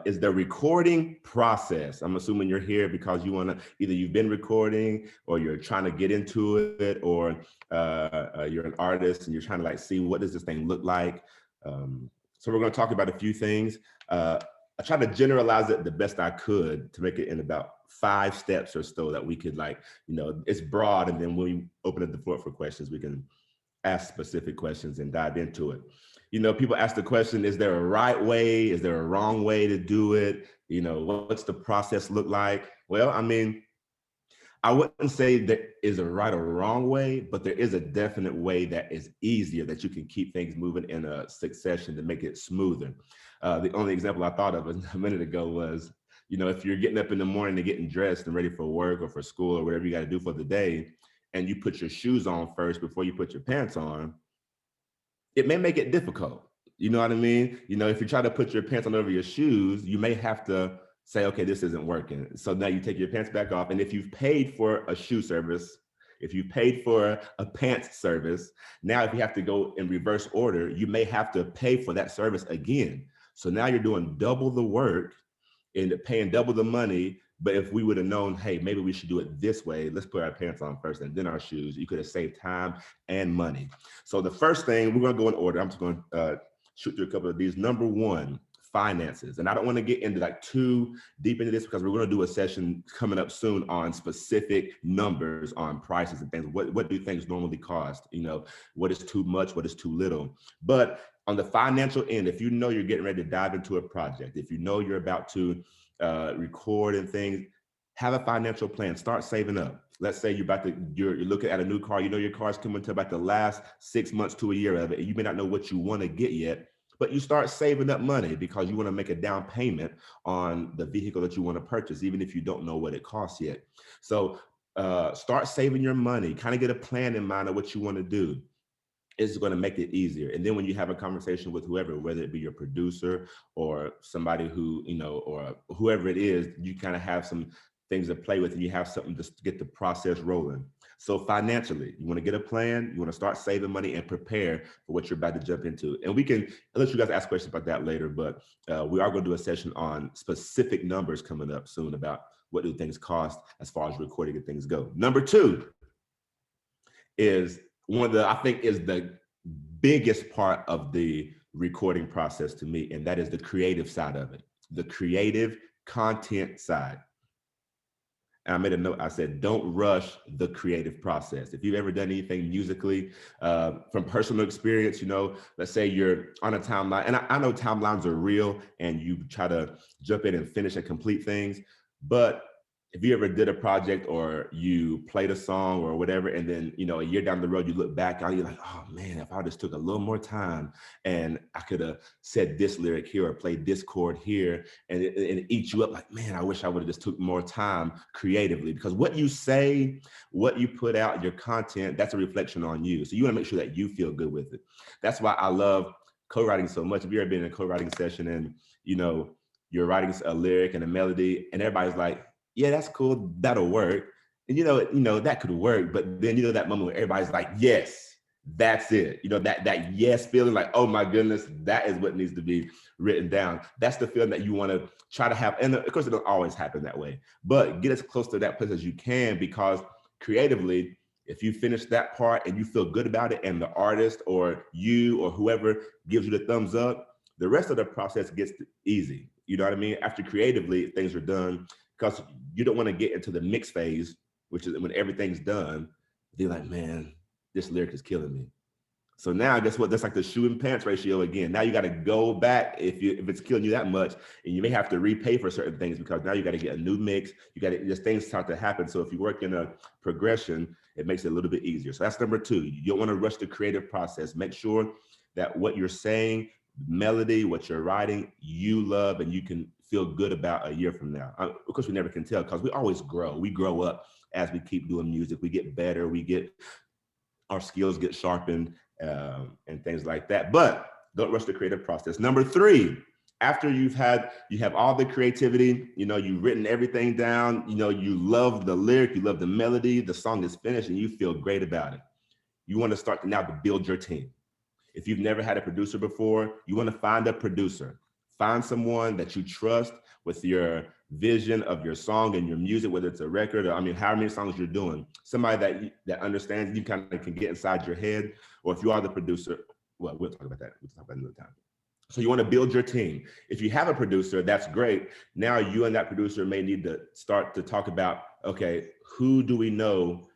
is the recording process. I'm assuming you're here because you want to, either you've been recording or you're trying to get into it, or you're an artist and you're trying to like see what does this thing look like. So we're going to talk about a few things. I tried to generalize it the best I could to make it in about 5 steps or so that we could like, it's broad, and then when we open up the floor for questions, we can ask specific questions and dive into it. People ask the question, is there a right way? Is there a wrong way to do it? What's the process look like? Well, I mean, I wouldn't say there is a right or wrong way, but there is a definite way that is easier, that you can keep things moving in a succession to make it smoother. The only example I thought of a minute ago was, if you're getting up in the morning and getting dressed and ready for work or for school or whatever you got to do for the day, and you put your shoes on first before you put your pants on, it may make it difficult. You know what I mean? If you try to put your pants on over your shoes, you may have to say, okay, this isn't working. So now you take your pants back off. And if you've paid for a shoe service, if you paid for a pants service, now if you have to go in reverse order, you may have to pay for that service again. So now you're doing double the work and paying double the money. But if we would have known, hey, maybe we should do it this way, let's put our pants on first and then our shoes, you could have saved time and money. So the first thing, we're going to go in order. I'm just going to shoot through a couple of these. Number one, finances. And I don't want to get into like too deep into this because we're going to do a session coming up soon on specific numbers on prices and things. What do things normally cost? What is too much? What is too little? But on the financial end, if you know you're getting ready to dive into a project, if you know you're about to record and things, have a financial plan. Start saving up. Let's say you're looking at a new car. Your car's coming to about the last 6 months to a year of it. And you may not know what you want to get yet, but you start saving up money because you want to make a down payment on the vehicle that you want to purchase, even if you don't know what it costs yet. So start saving your money. Kind of get a plan in mind of what you want to do. It's going to make it easier. And then when you have a conversation with whoever, whether it be your producer or somebody who, or whoever it is, you kind of have some things to play with and you have something to get the process rolling. So financially, you want to get a plan, you want to start saving money and prepare for what you're about to jump into. And we can let you guys ask questions about that later, but we are going to do a session on specific numbers coming up soon about what do things cost as far as recording and things go. Number two is one of I think is the biggest part of the recording process to me, and that is the creative side of it, the creative content side. And I made a note, I said, don't rush the creative process. If you've ever done anything musically, from personal experience, let's say you're on a timeline, and I know timelines are real and you try to jump in and finish and complete things, but if you ever did a project or you played a song or whatever, and then, a year down the road, you look back on, you're like, oh man, if I just took a little more time and I could have said this lyric here or played this chord here, and it eats you up like, man, I wish I would have just took more time creatively, because what you say, what you put out, your content, that's a reflection on you. So you want to make sure that you feel good with it. That's why I love co-writing so much. If you've ever been in a co-writing session and, you're writing a lyric and a melody and everybody's like, yeah, that's cool, that'll work. And that could work, but then that moment where everybody's like, yes, that's it. That yes feeling, like, oh my goodness, that is what needs to be written down. That's the feeling that you want to try to have. And of course, it don't always happen that way, but get as close to that place as you can, because creatively, if you finish that part and you feel good about it, and the artist or you or whoever gives you the thumbs up, the rest of the process gets easy. You know what I mean? After creatively things are done, because you don't want to get into the mix phase, which is when everything's done. They're like, man, this lyric is killing me. So now, guess what? That's like the shoe and pants ratio again. Now you got to go back if it's killing you that much, and you may have to repay for certain things because now you got to get a new mix. You got to just things start to happen. So if you work in a progression, it makes it a little bit easier. So that's number two. You don't want to rush the creative process. Make sure that what you're saying, melody, what you're writing, you love and you can feel good about a year from now. Of course, we never can tell because we always grow. We grow up as we keep doing music. We get better. Our skills get sharpened and things like that. But don't rush the creative process. Number three, after you have all the creativity, you've written everything down, you love the lyric, you love the melody, the song is finished and you feel great about it. You want to start now to build your team. If you've never had a producer before, you want to find a producer. Find someone that you trust with your vision of your song and your music, whether it's a record or, I mean, how many songs you're doing. Somebody that understands you, kind of can get inside your head. Or if you are the producer, well, we'll talk about that. We'll talk about it another time. So you want to build your team. If you have a producer, that's great. Now you and that producer may need to start to talk about, okay, who do we know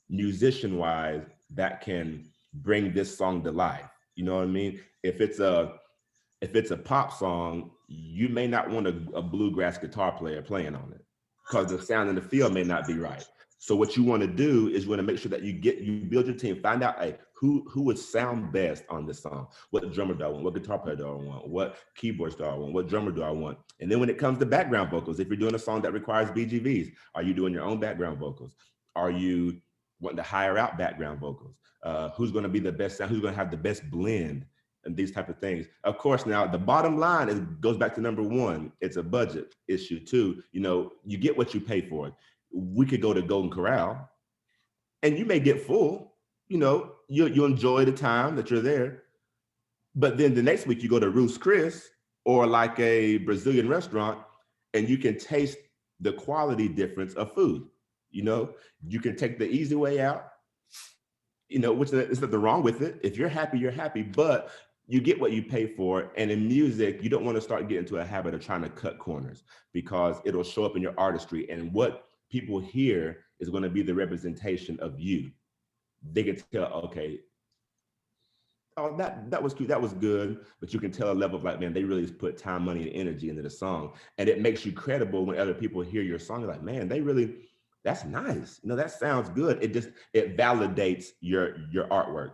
musician-wise that can bring this song to life? You know what I mean? If it's a pop song, you may not want a bluegrass guitar player playing on it because the sound and the feel may not be right. So what you want to do is you want to make sure that you build your team, find out, hey, who would sound best on this song? What drummer do I want? What guitar player do I want? What keyboards do I want? What drummer do I want? And then when it comes to background vocals, if you're doing a song that requires BGVs, are you doing your own background vocals? Are you wanting to hire out background vocals? Who's going to be the best sound? Who's going to have the best blend? And these type of things. Of course, now the bottom line goes back to number one. It's a budget issue too. You know, you get what you pay for. We could go to Golden Corral, and you may get full. You know, you enjoy the time that you're there, but then the next week you go to Ruth's Chris or like a Brazilian restaurant, and you can taste the quality difference of food. You know, you can take the easy way out. You know, which is nothing wrong with it. If you're happy, you're happy, but you get what you pay for. And in music, you don't want to start getting into a habit of trying to cut corners because it'll show up in your artistry. And what people hear is going to be the representation of you. They can tell, okay, oh, that was cute, that was good, but you can tell a level of like, man, they really put time, money, and energy into the song. And it makes you credible when other people hear your song. They're like, man, that's nice. You know, that sounds good. It validates your artwork.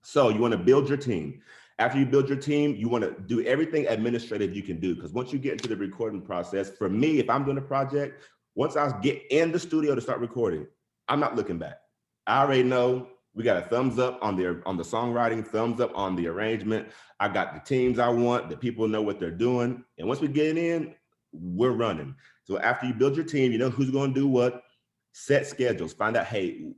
So you want to build your team. After you build your team, you want to do everything administrative you can do. Because once you get into the recording process, for me, if I'm doing a project, once I get in the studio to start recording, I'm not looking back. I already know we got a thumbs up on the songwriting, thumbs up on the arrangement. I got the teams I want, the people know what they're doing. And once we get in, we're running. So after you build your team, you know who's going to do what, set schedules, find out, hey,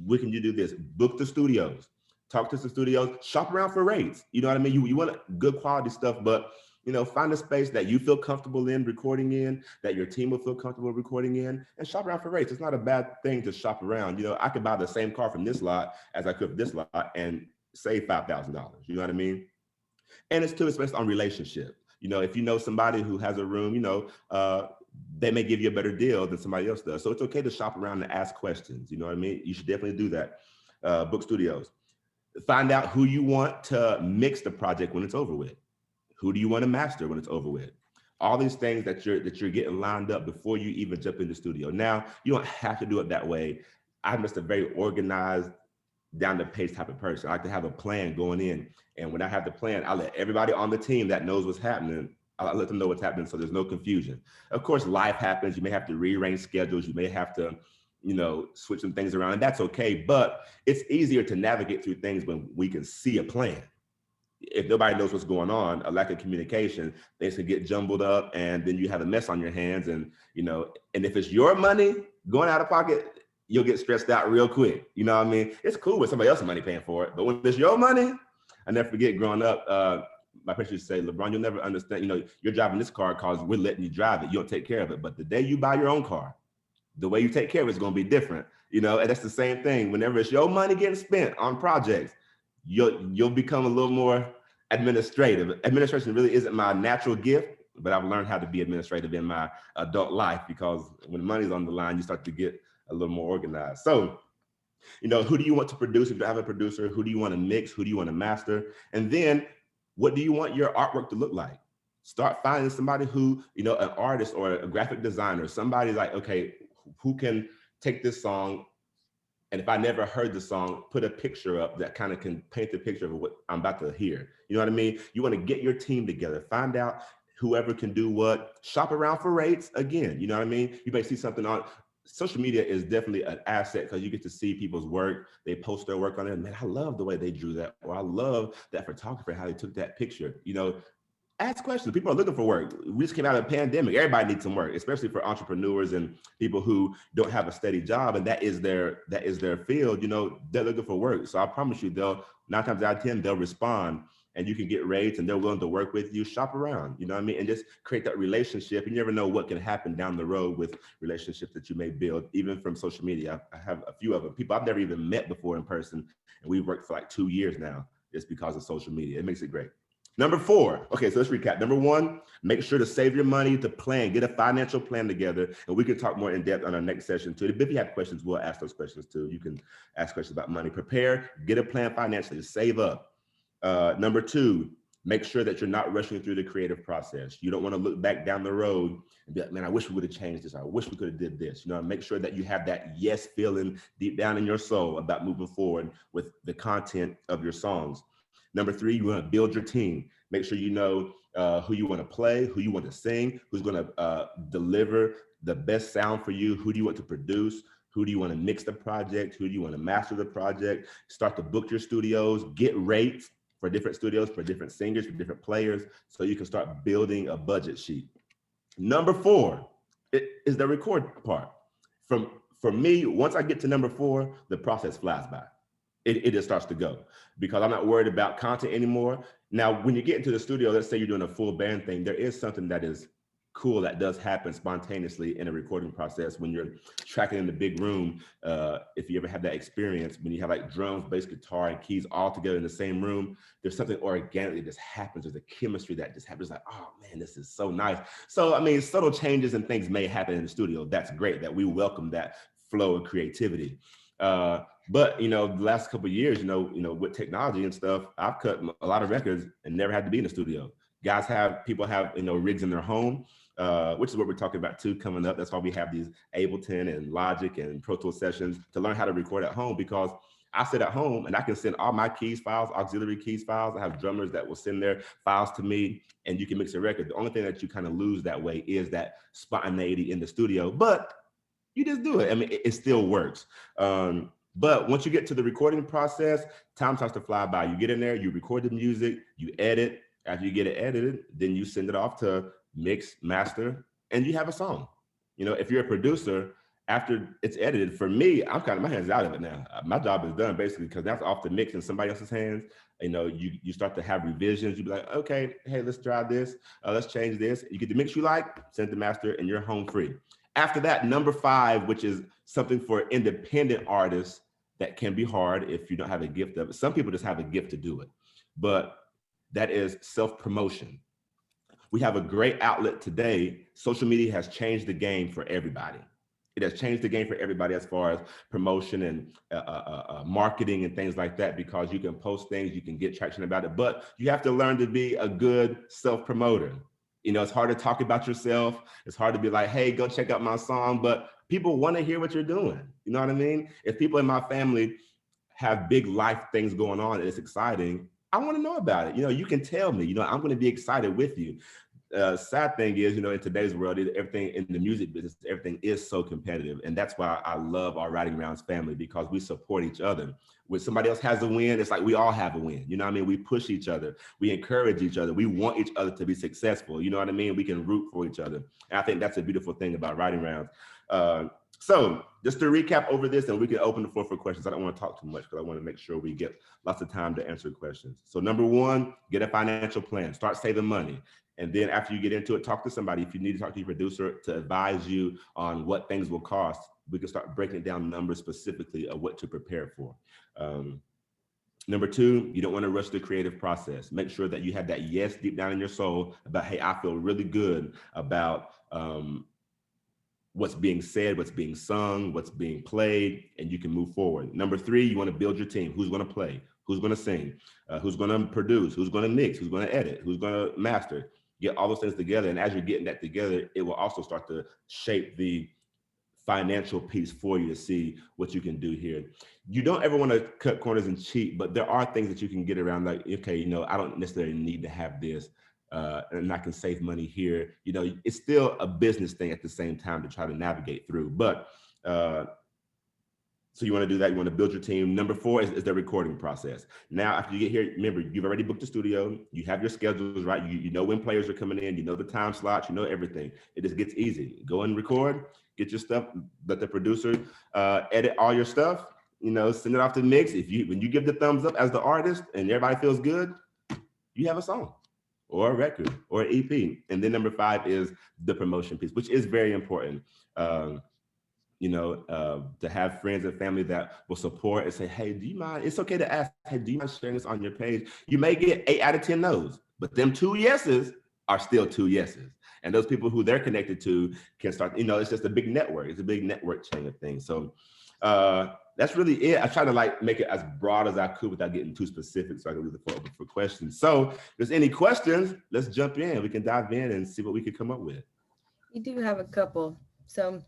when can you do this? Book the studios. Talk to some studios, shop around for rates. You know what I mean? You want good quality stuff, but you know, find a space that you feel comfortable in recording in, that your team will feel comfortable recording in, and shop around for rates. It's not a bad thing to shop around. You know, I could buy the same car from this lot as I could from this lot and save $5,000. You know what I mean? And it's based on relationship. You know, if you know somebody who has a room, you know, they may give you a better deal than somebody else does. So it's okay to shop around and ask questions. You know what I mean? You should definitely do that. Book studios. Find out who you want to mix the project when it's over with. Who do you want to master when it's over with? All these things that you're getting lined up before you even jump in the studio. Now, you don't have to do it that way. I'm just a very organized, down the pace type of person. I like to have a plan going in. And when I have the plan, I let everybody on the team that knows what's happening, I let them know what's happening so there's no confusion. Of course, life happens. You may have to rearrange schedules. You may have to, you know, switch some things around, and that's okay. But it's easier to navigate through things when we can see a plan. If nobody knows what's going on, a lack of communication, things can get jumbled up, and then you have a mess on your hands. And you know, and if it's your money going out of pocket, you'll get stressed out real quick. You know what I mean? It's cool with somebody else's money paying for it, but when it's your money, I never forget growing up. My parents used to say, LeBron, you'll never understand. You know, you're driving this car because we're letting you drive it. You don't take care of it, but the day you buy your own car, the way you take care of it is going to be different, you know, and that's the same thing. Whenever it's your money getting spent on projects, you'll become a little more administrative. Administration really isn't my natural gift, but I've learned how to be administrative in my adult life because when money's on the line, you start to get a little more organized. So, you know, who do you want to produce? If you have a producer, who do you want to mix? Who do you want to master? And then what do you want your artwork to look like? Start finding somebody who, you know, an artist or a graphic designer, somebody like, okay, who can take this song, and if I never heard the song, put a picture up that kind of can paint the picture of what I'm about to hear. You know what I mean? You want to get your team together, find out whoever can do what, shop around for rates again. You know what I mean? You may see something on social media is definitely an asset because you get to see people's work. They post their work on it. Man, I love the way they drew that, or I love that photographer, how they took that picture. You know, ask questions. People are looking for work. We just came out of a pandemic. Everybody needs some work, especially for entrepreneurs and people who don't have a steady job, and that is their field. You know, they're looking for work. So I promise you, they'll 9 times out of 10 they'll respond and you can get rates and they're willing to work with you, shop around, you know what I mean? And just create that relationship. You never know what can happen down the road with relationships that you may build, even from social media. I have a few of them, people I've never even met before in person, and we've worked for like 2 years now just because of social media. It makes it great. Number 4, okay, so let's recap. Number 1, make sure to save your money to plan, get a financial plan together, and we can talk more in depth on our next session too. If you have questions, we'll ask those questions too. You can ask questions about money. Prepare, get a plan financially, save up. Number 2, make sure that you're not rushing through the creative process. You don't want to look back down the road and be like, man, I wish we would have changed this. I wish we could have did this. You know, make sure that you have that yes feeling deep down in your soul about moving forward with the content of your songs. Number 3, you want to build your team. Make sure you know who you want to play, who you want to sing, who's going to deliver the best sound for you, who do you want to produce, who do you want to mix the project, who do you want to master the project, start to book your studios, get rates for different studios, for different singers, for different players, so you can start building a budget sheet. Number 4 is the record part. For me, once I get to number 4, the process flies by. It just starts to go because I'm not worried about content anymore. Now, when you get into the studio, let's say you're doing a full band thing, there is something that is cool that does happen spontaneously in a recording process when you're tracking in the big room. If you ever had that experience, when you have like drums, bass, guitar, and keys all together in the same room, there's something organically that just happens. There's a chemistry that just happens, like, oh man, this is so nice. So, I mean, subtle changes and things may happen in the studio. That's great that we welcome that flow of creativity. But, you know, the last couple of years, you know, with technology and stuff, I've cut a lot of records and never had to be in the studio. People have, you know, rigs in their home, which is what we're talking about too coming up. That's why we have these Ableton and Logic and Pro Tools sessions to learn how to record at home, because I sit at home and I can send all my keys files, auxiliary keys files. I have drummers that will send their files to me and you can mix a record. The only thing that you kind of lose that way is that spontaneity in the studio, but you just do it. I mean, it still works. But once you get to the recording process, time starts to fly by. You get in there, you record the music, you edit. After you get it edited, then you send it off to mix, master, and you have a song. You know, if you're a producer, after it's edited, for me, I'm kind of, my hands out of it now. My job is done basically because that's off the mix in somebody else's hands. You know, you start to have revisions. You be like, okay, hey, let's try this. Let's change this. You get the mix you like, send it to master, and you're home free. After that, number 5, which is something for independent artists that can be hard if you don't have a gift of it. Some people just have a gift to do it, but that is self-promotion. We have a great outlet today. Social media has changed the game for everybody. It has changed the game for everybody as far as promotion and marketing and things like that, because you can post things, you can get traction about it, but you have to learn to be a good self-promoter. You know, it's hard to talk about yourself. It's hard to be like, hey, go check out my song, but people want to hear what you're doing. You know what I mean? If people in my family have big life things going on and it's exciting, I want to know about it. You know, you can tell me, you know, I'm going to be excited with you. Sad thing is, you know, in today's world, everything in the music business, everything is so competitive. And that's why I love our Writing Rounds family, because we support each other. When somebody else has a win, it's like we all have a win. You know what I mean? We push each other. We encourage each other. We want each other to be successful. You know what I mean? We can root for each other. And I think that's a beautiful thing about Writing Rounds. So just to recap over this, and we can open the floor for questions. I don't want to talk too much because I want to make sure we get lots of time to answer questions. So number 1, get a financial plan, start saving money. And then after you get into it, talk to somebody. If you need to talk to your producer to advise you on what things will cost, we can start breaking down numbers specifically of what to prepare for. Number 2, you don't want to rush the creative process. Make sure that you have that yes deep down in your soul about, hey, I feel really good about what's being said, what's being sung, what's being played, and you can move forward. Number 3, you want to build your team. Who's going to play? Who's going to sing? Who's going to produce? Who's going to mix? Who's going to edit? Who's going to master? Get all those things together. And as you're getting that together, it will also start to shape the financial piece for you to see what you can do here. You don't ever want to cut corners and cheat, but there are things that you can get around, like, okay, you know, I don't necessarily need to have this. And I can save money here. You know, it's still a business thing at the same time to try to navigate through. But so you want to do that. You want to build your team. Number 4 is the recording process. Now, after you get here, remember, you've already booked the studio. You have your schedules, right? You know when players are coming in. You know the time slots. You know everything. It just gets easy. Go and record. Get your stuff. Let the producer edit all your stuff. You know, send it off to mix. When you give the thumbs up as the artist and everybody feels good, you have a song or a record or an EP. And then number 5 is the promotion piece, which is very important. Um, to have friends and family that will support and say, hey, do you mind? It's okay to ask, hey, do you mind sharing this on your page? You may get 8 out of 10 no's, but them 2 yeses are still 2 yeses. And those people who they're connected to can start, it's just a big network. It's a big network chain of things. So that's really it. I try to like make it as broad as I could without getting too specific so I can leave the floor open for questions. So if there's any questions, let's jump in. We can dive in and see what we could come up with. You do have a couple. So,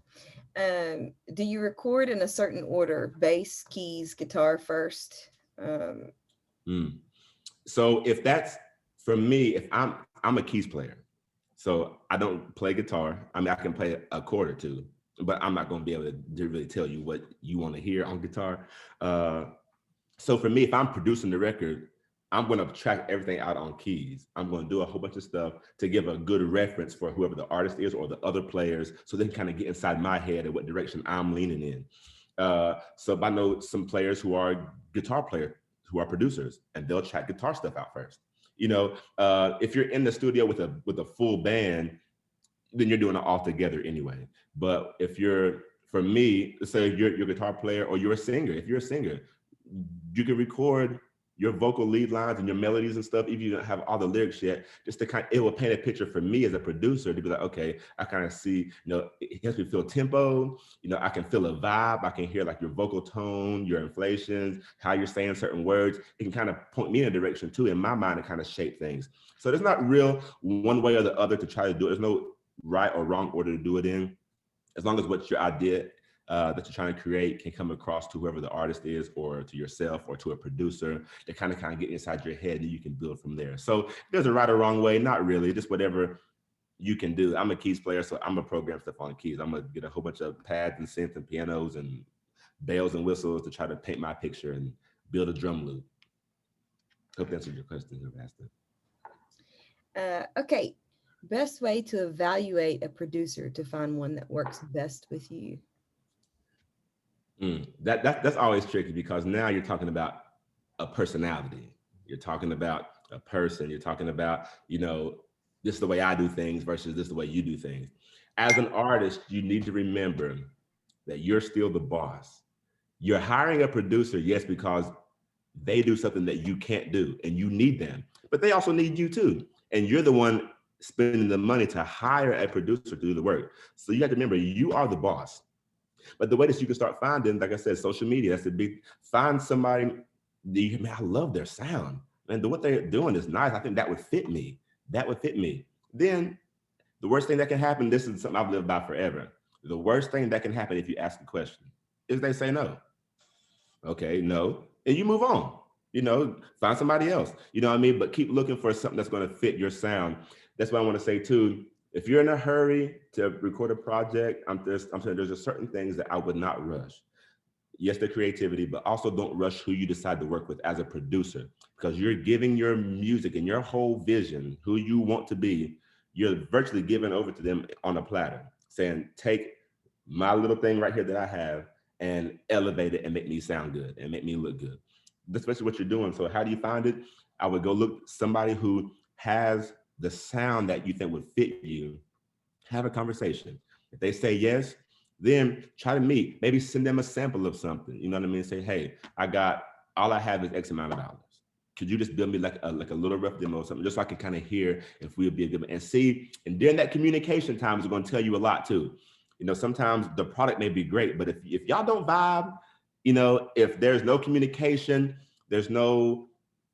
do you record in a certain order? Bass, keys, guitar first? Mm. So if that's for me, if I'm a keys player, so I don't play guitar. I mean, I can play a chord or two, but I'm not going to be able to really tell you what you want to hear on guitar. Uh, so for me, if I'm producing the record, I'm going to track everything out on keys. I'm going to do a whole bunch of stuff to give a good reference for whoever the artist is or the other players, so they can kind of get inside my head and what direction I'm leaning in. So I know some players who are guitar players who are producers, and they'll track guitar stuff out first. If you're in the studio with a full band, then you're doing it all together anyway. But if you're, for me, say you're a guitar player or you're a singer, if you're a singer, you can record your vocal lead lines and your melodies and stuff, even if you don't have all the lyrics yet, just to it will paint a picture for me as a producer to be like, okay, I kind of see, it helps me feel tempo, I can feel a vibe, I can hear like your vocal tone, your inflations, how you're saying certain words. It can kind of point me in a direction too, in my mind, to kind of shape things. So there's not real one way or the other to try to do it. There's no right or wrong order to do it in, as long as what your idea that you're trying to create can come across to whoever the artist is, or to yourself, or to a producer, to kind of get inside your head, and you can build from there. So there's a right or wrong way, not really, just whatever you can do. I'm a keys player, so I'm gonna program stuff on keys. I'm gonna get a whole bunch of pads and synths and pianos and bells and whistles to try to paint my picture and build a drum loop. Hope that answers your question, Sebastian. Okay. Best way to evaluate a producer to find one that works best with you? That's always tricky, because now you're talking about a personality. You're talking about a person. You're talking about, this is the way I do things versus this is the way you do things. As an artist, you need to remember that you're still the boss. You're hiring a producer, yes, because they do something that you can't do and you need them, but they also need you too. And you're the one spending the money to hire a producer to do the work. So you have to remember, you are the boss. But the way that you can start finding, like I said, social media, that's a big, find somebody that man, I love their sound. And what they're doing is nice. I think that would fit me. That would fit me. Then the worst thing that can happen, this is something I've lived by forever. The worst thing that can happen if you ask a question is they say no. Okay, no. And you move on. Find somebody else. You know what I mean? But keep looking for something that's going to fit your sound. That's what I want to say too. If you're in a hurry to record a project, I'm saying there's just certain things that I would not rush. Yes, the creativity, but also don't rush who you decide to work with as a producer, because you're giving your music and your whole vision, who you want to be, you're virtually giving over to them on a platter, saying, take my little thing right here that I have and elevate it and make me sound good and make me look good. That's basically what you're doing. So how do you find it? I would go look somebody who has the sound that you think would fit you, have a conversation. If they say yes, then try to meet, maybe send them a sample of something. You know what I mean? Say, hey, all I have is X amount of dollars. Could you just build me like a little rough demo or something, just so I can kind of hear if we would be a good, and see, and during that communication time is going to tell you a lot too. Sometimes the product may be great, but if y'all don't vibe, if there's no communication, there's no,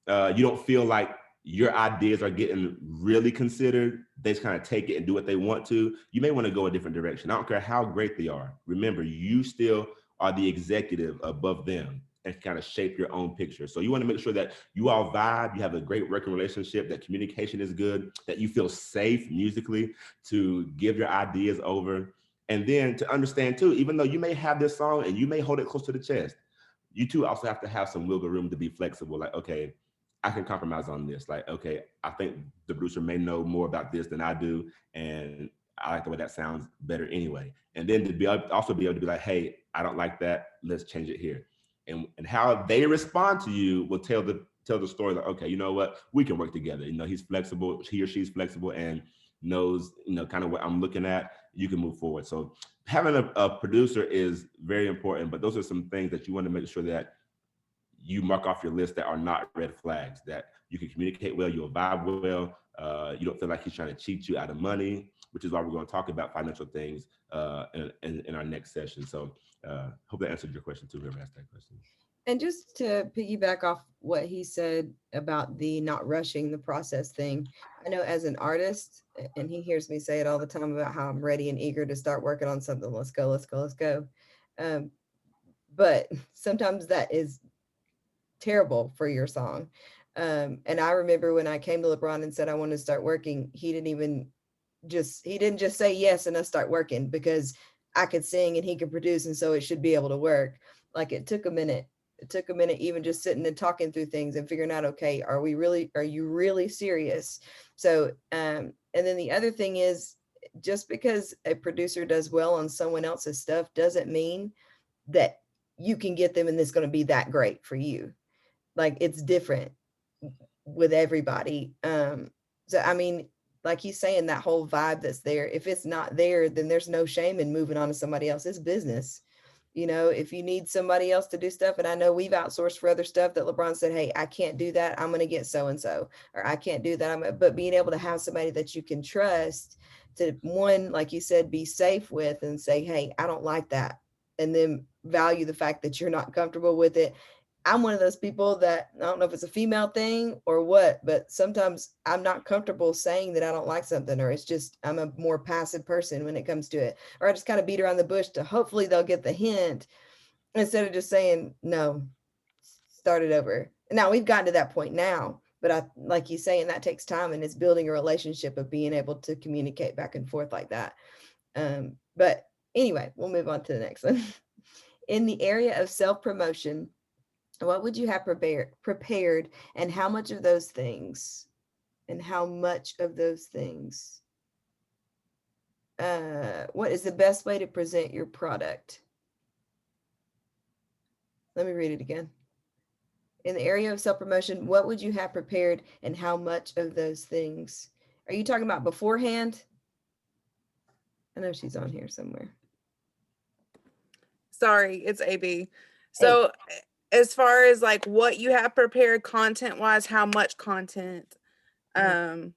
you don't feel like your ideas are getting really considered, they just kind of take it and do what they want to, you may want to go a different direction. I don't care how great they are. Remember, you still are the executive above them and kind of shape your own picture. So you want to make sure that you all vibe, you have a great working relationship, that communication is good, that you feel safe musically to give your ideas over. And then to understand too, even though you may have this song and you may hold it close to the chest, you too also have to have some wiggle room to be flexible. Like, okay, I can compromise on this. Like, okay, I think the producer may know more about this than I do, and I like the way that sounds better anyway. And then to also be able to be like, hey, I don't like that. Let's change it here. And how they respond to you will tell tell the story like, okay, you know what, we can work together. You know, he's flexible, he or she's flexible and knows, you know, kind of what I'm looking at, you can move forward. So having a producer is very important, but those are some things that you want to make sure that you mark off your list that are not red flags, that you can communicate well, you'll vibe well, you don't feel like he's trying to cheat you out of money, which is why we're going to talk about financial things in our next session. So hope that answered your question too, whoever asked that question. And just to piggyback off what he said about the not rushing the process thing, I know as an artist, and he hears me say it all the time about how I'm ready and eager to start working on something. Let's go, let's go, let's go. Um, but sometimes that is terrible for your song. And I remember when I came to LeBron and said I wanted to start working, he didn't just say yes and us start working because I could sing and he could produce, and so it should be able to work. Like it took a minute. It took a minute, even just sitting and talking through things and figuring out, okay, are you really serious? So, and then the other thing is, just because a producer does well on someone else's stuff doesn't mean that you can get them and it's going to be that great for you. Like it's different with everybody. So I mean, like he's saying, that whole vibe that's there, if it's not there, then there's no shame in moving on to somebody else's business. You know, if you need somebody else to do stuff, and I know we've outsourced for other stuff that LeBron said, hey, I can't do that, I'm going to get so and so, or I can't do that. But being able to have somebody that you can trust to, one, like you said, be safe with and say, hey, I don't like that, and then value the fact that you're not comfortable with it. I'm one of those people that, I don't know if it's a female thing or what, but sometimes I'm not comfortable saying that I don't like something, or it's just, I'm a more passive person when it comes to it. Or I just kind of beat around the bush to hopefully they'll get the hint instead of just saying, no, start it over. Now we've gotten to that point now, but I, like you say, and that takes time, and it's building a relationship of being able to communicate back and forth like that. But anyway, we'll move on to the next one. In the area of self-promotion, what would you have prepared, and how much of those things, what is the best way to present your product? Let me read it again. In the area of self-promotion, what would you have prepared, and how much of those things? Are you talking about beforehand? I know she's on here somewhere. Sorry, it's AB. So as far as like what you have prepared content wise, how much content, and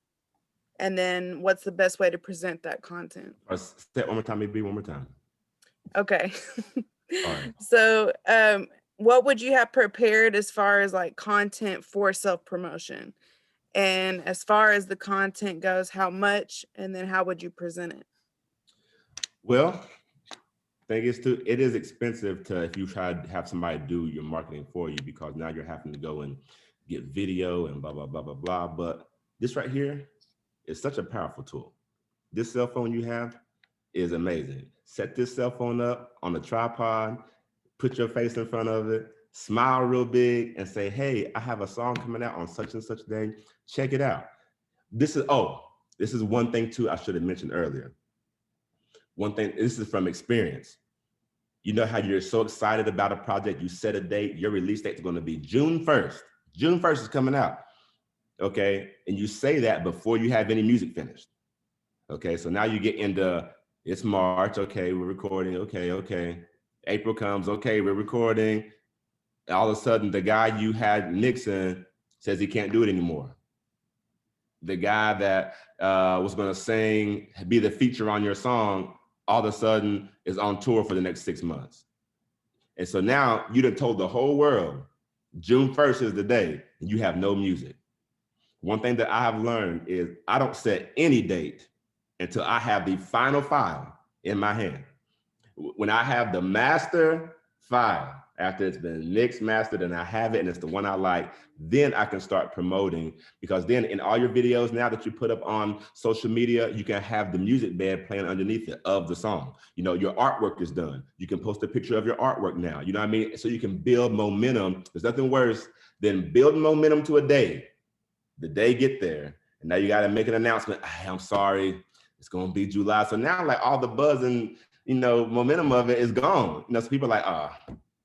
then what's the best way to present that content? Say it one more time, maybe one more time. Okay. All right. So what would you have prepared as far as like content for self-promotion? And as far as the content goes, how much, and then how would you present it? Well, thing is too, it is expensive to, if you try to have somebody do your marketing for you, because now you're having to go and get video and blah, blah, blah, blah, blah. But this right here is such a powerful tool. This cell phone you have is amazing. Set this cell phone up on a tripod, put your face in front of it, smile real big and say, hey, I have a song coming out on such and such day. Check it out. This is one thing too I should have mentioned earlier. One thing, this is from experience. You know how you're so excited about a project, you set a date, your release date is going to be June 1st. June 1st is coming out, okay? And you say that before you have any music finished, okay? So now you get into, it's March, okay, we're recording, okay. April comes, okay, we're recording. All of a sudden, the guy you had mixing says he can't do it anymore. The guy that was going to sing, be the feature on your song, all of a sudden is on tour for the next 6 months. And so now you done told the whole world, June 1st is the day, and you have no music. One thing that I have learned is I don't set any date until I have the final file in my hand. When I have the master file, after it's been mixed, mastered, and I have it, and it's the one I like, then I can start promoting. Because then in all your videos now that you put up on social media, you can have the music bed playing underneath it of the song. You know, your artwork is done. You can post a picture of your artwork now. You know what I mean? So you can build momentum. There's nothing worse than building momentum to a day. The day get there, and now you got to make an announcement. Hey, I'm sorry, it's going to be July. So now like all the buzz and, you know, momentum of it is gone. You know, so people are like,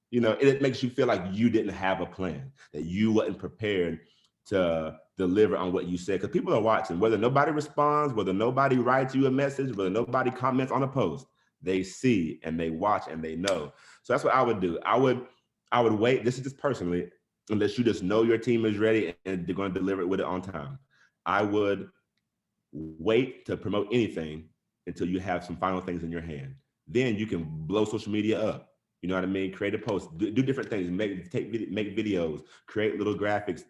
You know, it makes you feel like you didn't have a plan, that you wasn't prepared to deliver on what you said. Because people are watching, whether nobody responds, whether nobody writes you a message, whether nobody comments on a post, they see and they watch and they know. So that's what I would do. I would wait. This is just personally, unless you just know your team is ready and they're going to deliver it with it on time. I would wait to promote anything until you have some final things in your hand. Then you can blow social media up. You know what I mean? Create a post, do different things, make videos, create little graphics.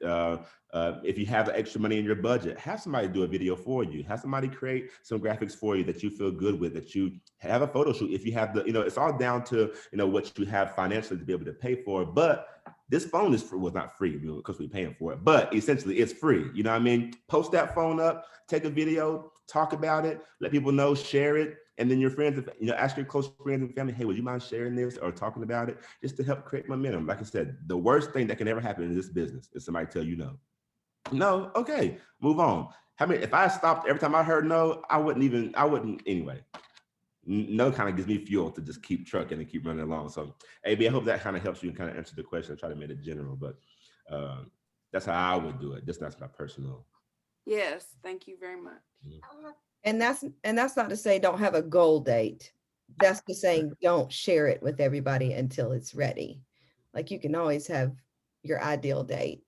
If you have extra money in your budget, have somebody do a video for you. Have somebody create some graphics for you that you feel good with, that you have a photo shoot. If you have the, you know, it's all down to, you know, what you have financially to be able to pay for. But this phone is free, well, not free, you know, because we're paying for it, but essentially it's free. You know what I mean? Post that phone up, take a video, talk about it, let people know, share it. And then your friends, you know, ask your close friends and family, hey, would you mind sharing this or talking about it, just to help create momentum? Like I said, the worst thing that can ever happen in this business is somebody tell you no. No, okay, move on. If I stopped every time I heard no, I wouldn't anyway. No kind of gives me fuel to just keep trucking and keep running along. So, AB, I hope that kind of helps you kind of answer the question. I try to make it general, but that's how I would do it. That's my personal. Yes, thank you very much. And that's not to say don't have a goal date. That's just saying don't share it with everybody until it's ready. Like you can always have your ideal date.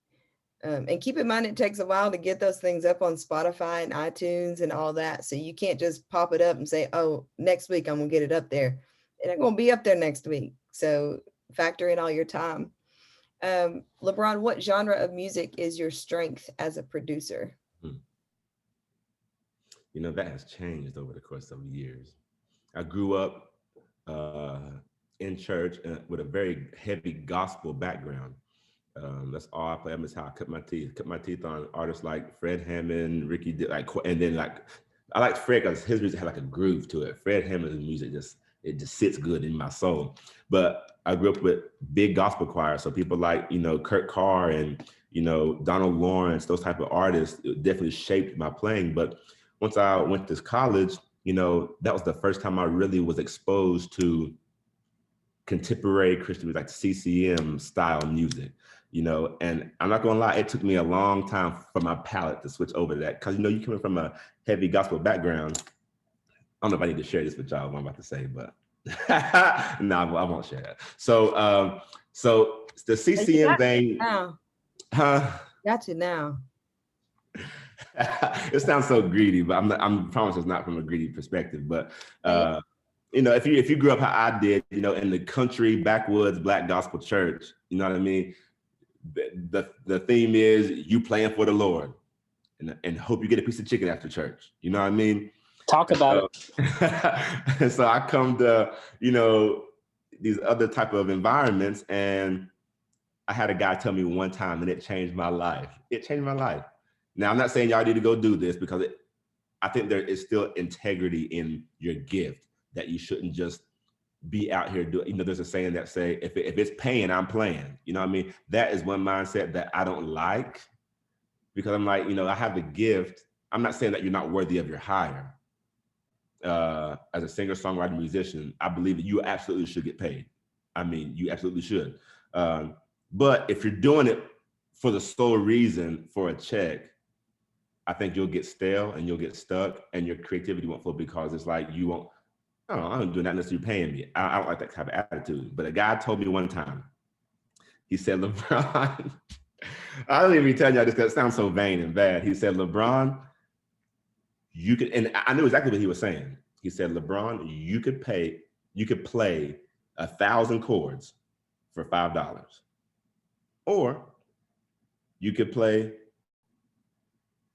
And keep in mind, it takes a while to get those things up on Spotify and iTunes and all that. So you can't just pop it up and say, oh, next week I'm going to get it up there. It ain't going to be up there next week. So factor in all your time. LeBron, what genre of music is your strength as a producer? You know, that has changed over the course of years. I grew up in church with a very heavy gospel background. That's all I play. That's how I cut my teeth on artists like Fred Hammond, Ricky, and then I liked Fred because his music had like a groove to it. Fred Hammond's music just sits good in my soul. But I grew up with big gospel choirs, so people like, you know, Kurt Carr and, you know, Donald Lawrence, those type of artists definitely shaped my playing. But once I went to college, you know, that was the first time I really was exposed to contemporary Christian music, like CCM style music, you know. And I'm not gonna lie, it took me a long time for my palate to switch over to that. Cause, you know, you coming from a heavy gospel background. I don't know if I need to share this with y'all, what I'm about to say, but no, I won't share that. So, so the CCM thing. Huh? Got you now. It sounds so greedy, but I'm promise it's not from a greedy perspective. But you know, if you grew up how I did, you know, in the country backwoods black gospel church, you know what I mean? The theme is you playing for the Lord, and hope you get a piece of chicken after church. You know what I mean? Talk about it. And so I come to, you know, these other type of environments, and I had a guy tell me one time, and it changed my life. It changed my life. Now, I'm not saying y'all need to go do this, because I think there is still integrity in your gift, that you shouldn't just be out here doing, you know, there's a saying that say, if it's paying, I'm playing. You know what I mean? That is one mindset that I don't like, because I'm like, you know, I have the gift. I'm not saying that you're not worthy of your hire. As a singer, songwriter, musician, I believe that you absolutely should get paid. I mean, you absolutely should. But if you're doing it for the sole reason for a check, I think you'll get stale and you'll get stuck, and your creativity won't flow, because it's like you won't, I don't know, I'm doing that unless you're paying me. I don't like that type of attitude. But a guy told me one time, he said, LeBron, I don't even tell y'all this because it sounds so vain and bad. He said, LeBron, you could, and I knew exactly what he was saying. He said, LeBron, you could play 1,000 chords for $5. Or you could play,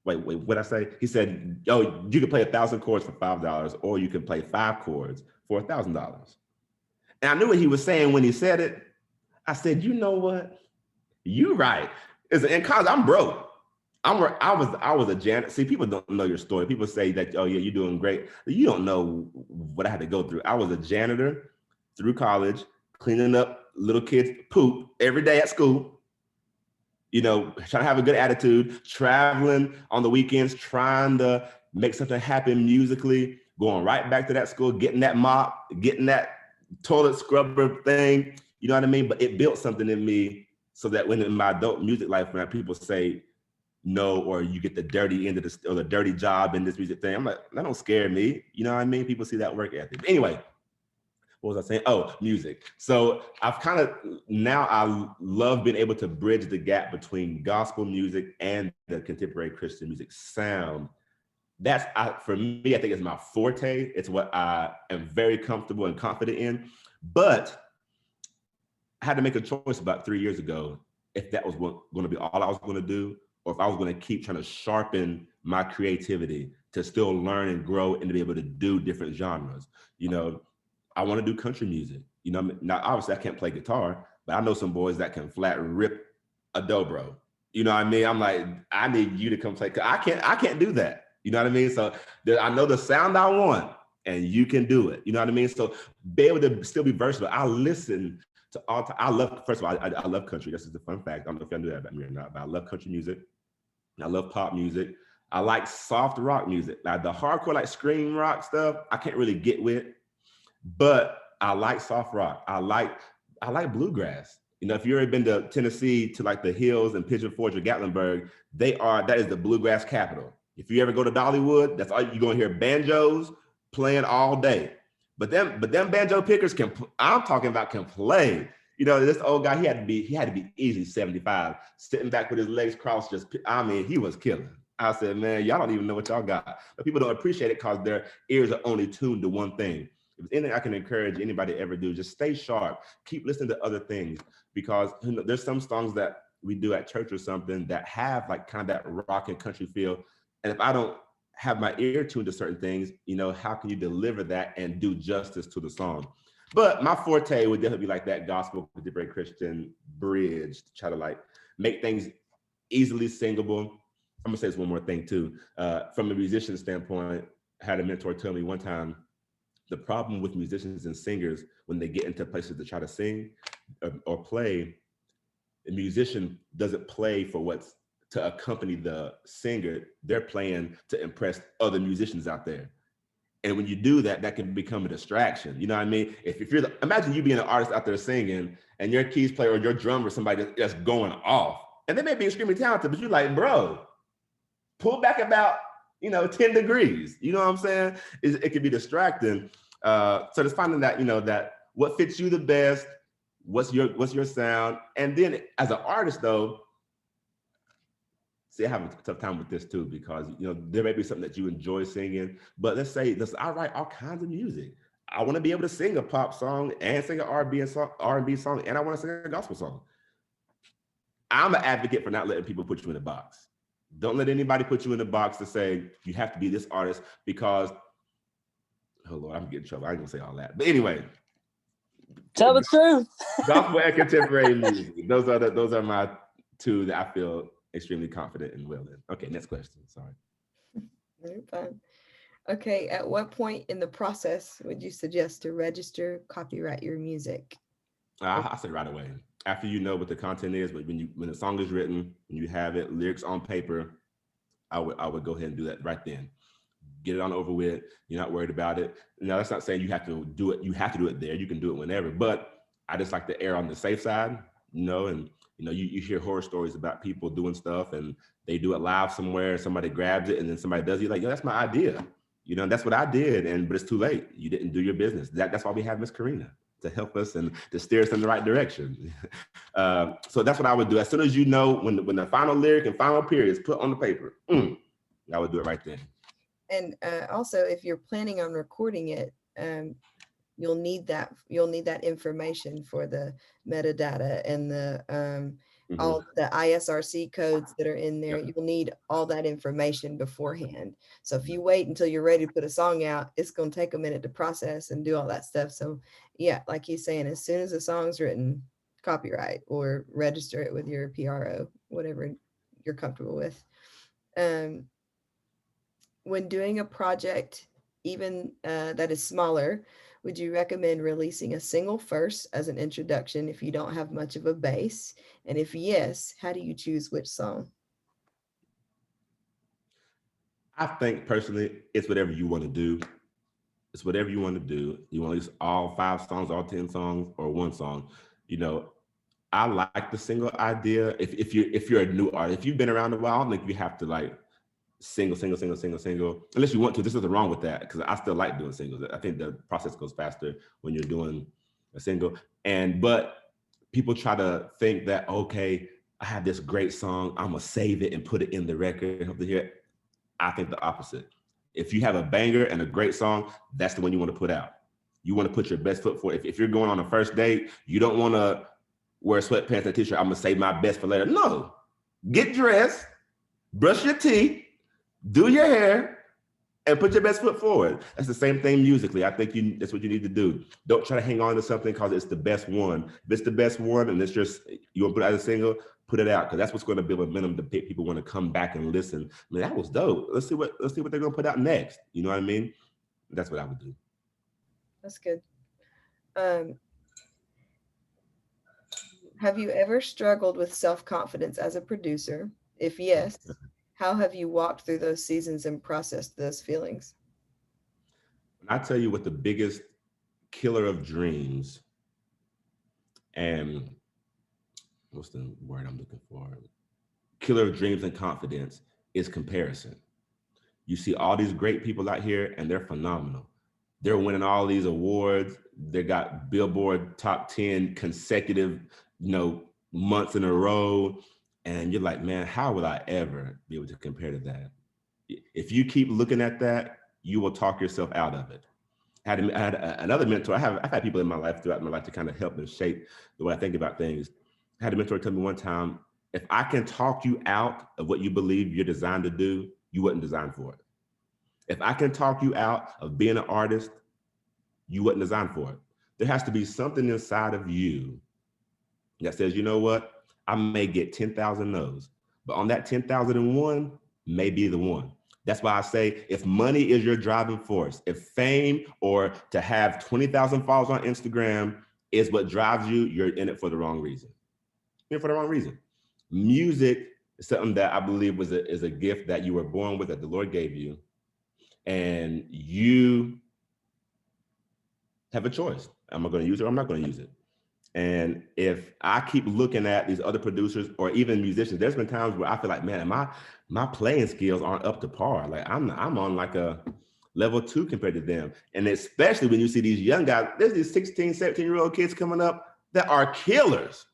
wait, what'd I say? He said, oh, you could play 1,000 chords for $5, or you can play 5 chords for $1,000. And I knew what he was saying when he said it. I said, you know what? You right. In college, I'm broke. I was a janitor. See, people don't know your story. People say that, oh yeah, you're doing great. You don't know what I had to go through. I was a janitor through college, cleaning up little kids' poop every day at school. You know, trying to have a good attitude, traveling on the weekends, trying to make something happen musically, going right back to that school, getting that mop, getting that toilet scrubber thing, You know what I mean? But it built something in me so that when in my adult music life, when people say no, or you get the dirty end of this, or the dirty job in this music thing, I'm like, that don't scare me. You know what I mean? People see that work ethic. But anyway, what was I saying? Oh, music. So I've kind of, now I love being able to bridge the gap between gospel music and the contemporary Christian music sound. That's, for me, I think it's my forte. It's what I am very comfortable and confident in. But I had to make a choice about 3 years ago if that was going to be all I was going to do, or if I was going to keep trying to sharpen my creativity to still learn and grow and to be able to do different genres. You know, I want to do country music. You know, now obviously I can't play guitar, but I know some boys that can flat rip a dobro. You know what I mean? I'm like, I need you to come play. I can't do that. You know what I mean? So I know the sound I want, and you can do it. You know what I mean? So be able to still be versatile. I listen to all time. I love, first of all, I love country. This is a fun fact. I don't know if y'all knew that about me or not, but I love country music. I love pop music. I like soft rock music. Like the hardcore, like scream rock stuff, I can't really get with. But I like soft rock. I like bluegrass. You know, if you've ever been to Tennessee, to like the hills and Pigeon Forge or Gatlinburg, that is the bluegrass capital. If you ever go to Dollywood, that's all you're gonna hear, banjos playing all day. But them banjo pickers I'm talking about can play. You know, this old guy, he had to be easily 75, sitting back with his legs crossed, he was killing. I said, man, y'all don't even know what y'all got. But people don't appreciate it because their ears are only tuned to one thing. If there's anything I can encourage anybody to ever do, just stay sharp. Keep listening to other things, because there's some songs that we do at church or something that have like kind of that rock and country feel. And if I don't have my ear tuned to certain things, you know, how can you deliver that and do justice to the song? But my forte would definitely be like that gospel, contemporary Christian bridge to try to like make things easily singable. I'm gonna say this one more thing too. From a musician standpoint, I had a mentor tell me one time, the problem with musicians and singers when they get into places to try to sing or play, the musician doesn't play for what's to accompany the singer. They're playing to impress other musicians out there. And when you do that, that can become a distraction. You know what I mean? If you're imagine you being an artist out there singing and your keys player or your drummer, somebody that's going off, and they may be extremely talented, but you're like, bro, pull back about 10 degrees. You know what I'm saying? It can be distracting. So just finding that, that what fits you the best, what's your sound. And then as an artist though, see, I have a tough time with this too, because there may be something that you enjoy singing, but let's say I write all kinds of music. I want to be able to sing a pop song and sing an R&B song, and I want to sing a gospel song. I'm an advocate for not letting people put you in a box. Don't let anybody put you in a box to say you have to be this artist, because, oh Lord, I'm getting in trouble. I ain't gonna say all that. But anyway. Tell the truth. Gospel and contemporary music. Those are my two that I feel extremely confident and well in. Okay, next question. Sorry. You're fine. Okay, at what point in the process would you suggest to register, copyright your music? I say right away. After you know what the content is, but when the song is written, when you have it, lyrics on paper, I would go ahead and do that right then. Get it on over with. You're not worried about it. Now, that's not saying you have to do it. You have to do it there. You can do it whenever. But I just like to err on the safe side, and you hear horror stories about people doing stuff and they do it live somewhere. Somebody grabs it and then somebody does it. You're like, yo, that's my idea. That's what I did. But it's too late. You didn't do your business. That's why we have Miss Karina, to help us and to steer us in the right direction. So that's what I would do. As soon as when the final lyric and final period is put on the paper, I would do it right then. And also, if you're planning on recording it, you'll need that information for the metadata and the all the ISRC codes that are in there. Yep. You'll need all that information beforehand. So if you wait until you're ready to put a song out, it's going to take a minute to process and do all that stuff. So yeah, like he's saying, as soon as the song's written, copyright or register it with your PRO, whatever you're comfortable with. When doing a project, even that is smaller, would you recommend releasing a single first as an introduction if you don't have much of a base? And if yes, how do you choose which song? I think personally, it's whatever you want to do. It's whatever you want to do. You want to release all 5 songs, all 10 songs, or one song. you know, I like the single idea. If you're a new artist, if you've been around a while, I don't think you have to like single, unless you want to. There's nothing wrong with that because I still like doing singles. I think the process goes faster when you're doing a single. But people try to think that, okay, I have this great song, I'm gonna save it and put it in the record and hope to hear it. I think the opposite. If you have a banger and a great song, that's the one you want to put out. You want to put your best foot forward. If you're going on a first date, you don't want to wear sweatpants and a t-shirt. I'm gonna save my best for later. No, get dressed, brush your teeth, do your hair, and put your best foot forward. That's the same thing musically. I think that's what you need to do. Don't try to hang on to something because it's the best one. If it's the best one and it's just, you want to put it out as a single, put it out because that's what's going to build momentum to make people want to come back and listen. I mean, that was dope. Let's see what they're going to put out next. You know what I mean? That's what I would do. That's good. Have you ever struggled with self-confidence as a producer? If yes, how have you walked through those seasons and processed those feelings? I tell you what the biggest killer of dreams, and what's the word I'm looking for? Killer of dreams and confidence is comparison. You see all these great people out here and they're phenomenal. They're winning all these awards. They got Billboard top 10 consecutive, months in a row. And you're like, man, how will I ever be able to compare to that? If you keep looking at that, you will talk yourself out of it. I had another mentor. I've had people in my life throughout my life to kind of help and shape the way I think about things. I had a mentor tell me one time, if I can talk you out of what you believe you're designed to do, you wasn't designed for it. If I can talk you out of being an artist, you wasn't designed for it. There has to be something inside of you that says, you know what? I may get 10,000 no's, but on that 10,001 may be the one. That's why I say, if money is your driving force, if fame or to have 20,000 followers on Instagram is what drives you, you're in it for the wrong reason. You're in it for the wrong reason. Music is something that I believe is a gift that you were born with, that the Lord gave you, and you have a choice. Am I going to use it or I'm not going to use it? And if I keep looking at these other producers or even musicians, there's been times where I feel like, man, my playing skills aren't up to par. Like I'm on like a level 2 compared to them. And especially when you see these young guys, there's these 16, 17-year-old kids coming up that are killers.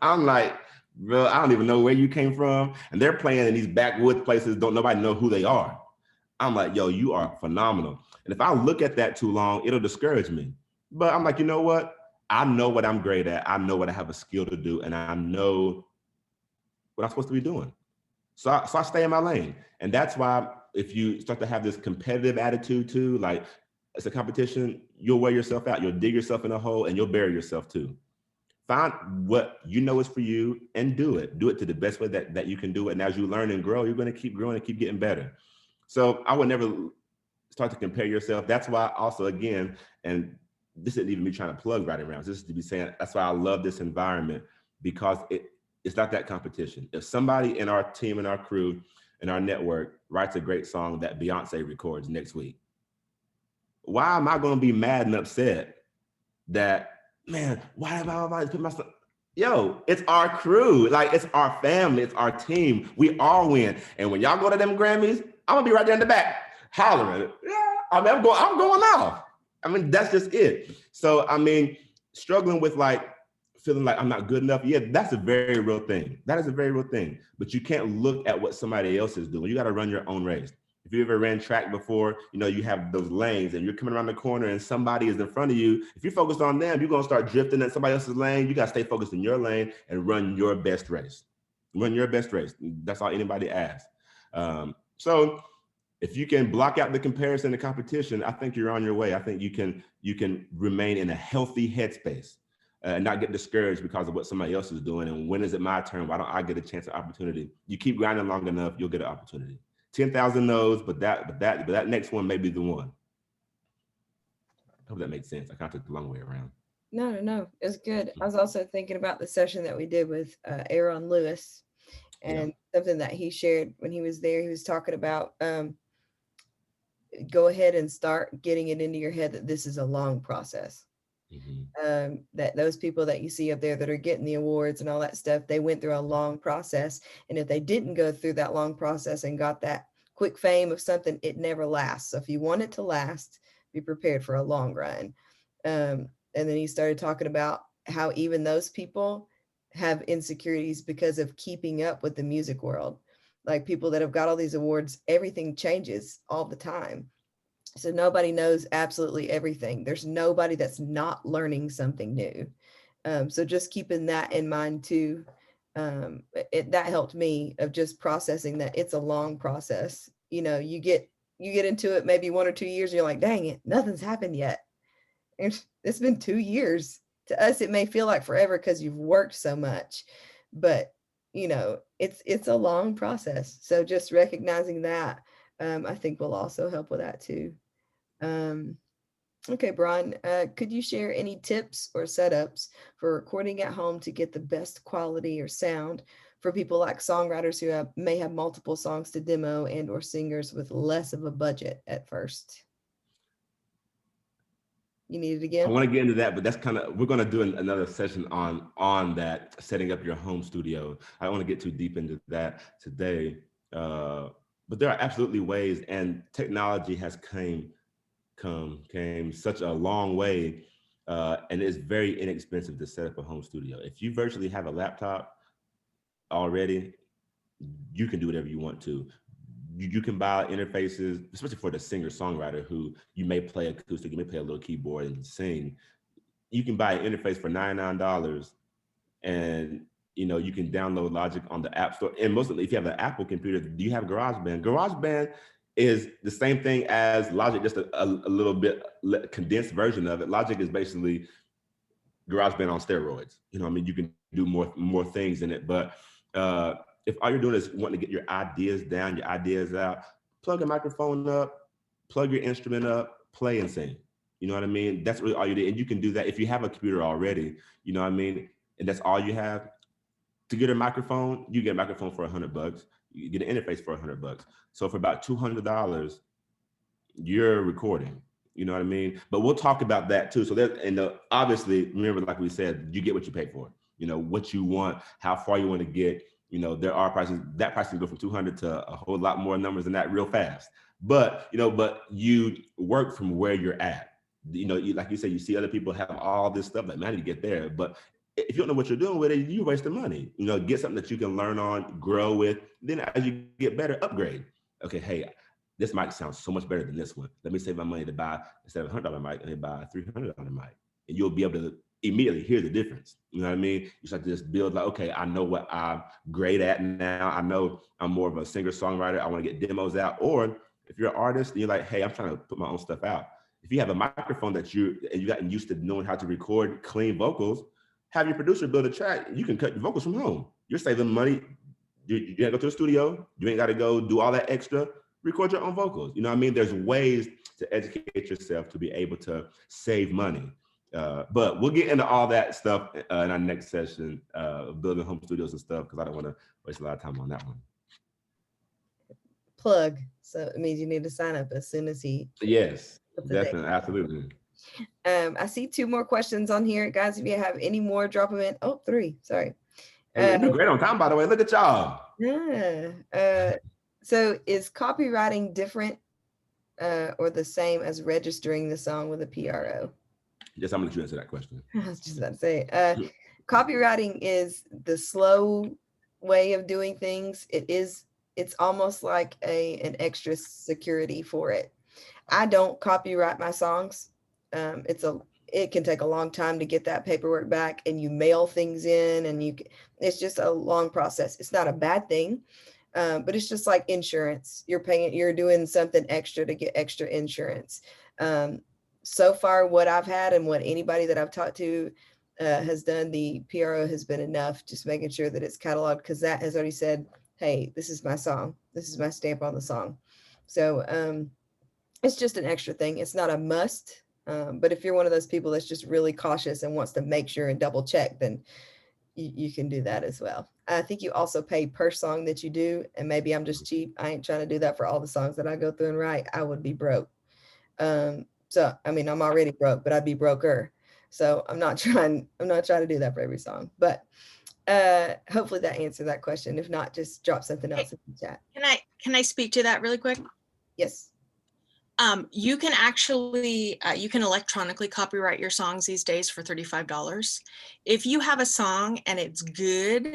I'm like, bro, I don't even know where you came from. And they're playing in these backwoods places, don't nobody know who they are. I'm like, yo, you are phenomenal. And if I look at that too long, it'll discourage me. But I'm like, you know what? I know what I'm great at. I know what I have a skill to do. And I know what I'm supposed to be doing. So I stay in my lane. And that's why if you start to have this competitive attitude too, like it's a competition, you'll wear yourself out. You'll dig yourself in a hole and you'll bury yourself too. Find what you know is for you and do it. Do it to the best way that you can do it. And as you learn and grow, you're going to keep growing and keep getting better. So I would never start to compare yourself. That's why also, again, and this isn't even me trying to plug Writing Rounds. This is to be saying, that's why I love this environment, because it's not that competition. If somebody in our team and our crew and our network writes a great song that Beyonce records next week, why am I going to be mad and upset that, man, why have I put myself? Yo, it's our crew. Like, it's our family. It's our team. We all win. And when y'all go to them Grammys, I'm going to be right there in the back hollering. Yeah, I'm going off. I mean, that's just it. So, I mean, struggling with like feeling like I'm not good enough. Yeah, that's a very real thing. That is a very real thing. But you can't look at what somebody else is doing. You got to run your own race. If you ever ran track before, you have those lanes and you're coming around the corner and somebody is in front of you. If you're focused on them, you're going to start drifting in somebody else's lane. You got to stay focused in your lane and run your best race. Run your best race. That's all anybody asks. So if you can block out the comparison, the competition, I think you're on your way. I think you can remain in a healthy headspace and not get discouraged because of what somebody else is doing. And when is it my turn? Why don't I get a chance at opportunity? You keep grinding long enough, you'll get an opportunity. 10,000 no's, but that next one may be the one. I hope that makes sense. I kind of took the long way around. No, it's good. I was also thinking about the session that we did with Aaron Lewis, and something that he shared when he was there. He was talking about go ahead and start getting it into your head that this is a long process. That those people that you see up there that are getting the awards and all that stuff, they went through a long process. And if they didn't go through that long process and got that quick fame of something, it never lasts. So if you want it to last, be prepared for a long run. And then he started talking about how even those people have insecurities because of keeping up with the music world. Like people that have got all these awards, everything changes all the time. So nobody knows absolutely everything. There's nobody that's not learning something new. So just keeping that in mind too, that helped me of just processing that it's a long process. You know, you get into it maybe 1 or 2 years, and you're like, dang it, nothing's happened yet. And it's been 2 years. To us, it may feel like forever because you've worked so much, but you know, it's a long process. So just recognizing that, I think will also help with that too. Okay, Brian, could you share any tips or setups for recording at home to get the best quality or sound for people like songwriters who may have multiple songs to demo and or singers with less of a budget at first? You need it I again? want to get into that, but that's kind of, we're going to do another session on that, setting up your home studio. I don't want to get too deep into that today, but there are absolutely ways, and technology has came such a long way, and it's very inexpensive to set up a home studio. If you virtually have a laptop already, you can do whatever you want to. You can buy interfaces, especially for the singer-songwriter who you may play acoustic, you may play a little keyboard and sing. You can buy an interface for $99, and you can download Logic on the App Store. And mostly, if you have an Apple computer, do you have GarageBand? GarageBand is the same thing as Logic, just a little bit condensed version of it. Logic is basically GarageBand on steroids. You can do more things in it. But if all you're doing is wanting to get your ideas down, your ideas out, plug a microphone up, plug your instrument up, play and sing. You know what I mean? That's really all you do. And you can do that if you have a computer already, you know what I mean? And that's all you have. To get a microphone, you get a microphone for $100. You get an interface for $100. So for about $200, you're recording. You know what I mean? But we'll talk about that too. So obviously, remember, like we said, you get what you pay for. What you want, how far you want to get. There are prices. That price can go from 200 to a whole lot more numbers than that real fast. But you work from where you're at. Like you said, you see other people have all this stuff. Like, man, I need to get there. But if you don't know what you're doing with it, you're wasting money. Get something that you can learn on, grow with. Then as you get better, upgrade. Okay, hey, this mic sounds so much better than this one. Let me save my money to buy, instead of a $100 mic, and buy a $300 mic. And you'll be able to immediately hear the difference. You know what I mean? You start to just build like, okay, I know what I'm great at now. I know I'm more of a singer-songwriter. I want to get demos out. Or if you're an artist and you're like, hey, I'm trying to put my own stuff out. If you have a microphone and you gotten used to knowing how to record clean vocals, have your producer build a track. You can cut your vocals from home. You're saving money. You gotta go to the studio. You ain't got to go do all that extra. Record your own vocals. You know what I mean? There's ways to educate yourself to be able to save money. But we'll get into all that stuff in our next session, building home studios and stuff, because I don't want to waste a lot of time on that one. Plug. So it means you need to sign up as soon as he. Yes, definitely, absolutely. I see 2 more questions on here, guys. If you have any more, drop them in. Oh, 3. Sorry. You do great on time, by the way. Look at y'all. Yeah. So is copywriting different or the same as registering the song with a PRO? Yes, I'm going to let you answer that question. I was just about to say, copywriting is the slow way of doing things. It's almost like an extra security for it. I don't copyright my songs. It can take a long time to get that paperwork back, and you mail things in, and it's just a long process. It's not a bad thing. But it's just like insurance. You're doing something extra to get extra insurance. So far, what I've had and what anybody that I've talked to has done, the PRO has been enough, just making sure that it's cataloged, because that has already said, hey, this is my song. This is my stamp on the song. So it's just an extra thing. It's not a must. But if you're one of those people that's just really cautious and wants to make sure and double check, then you can do that as well. I think you also pay per song that you do, and maybe I'm just cheap. I ain't trying to do that for all the songs that I go through and write. I would be broke. So, I mean, I'm already broke, but I'd be broker. So I'm not trying to do that for every song, but hopefully that answered that question. If not, just drop something else in the chat. Can I speak to that really quick? Yes. You can actually, you can electronically copyright your songs these days for $35. If you have a song and it's good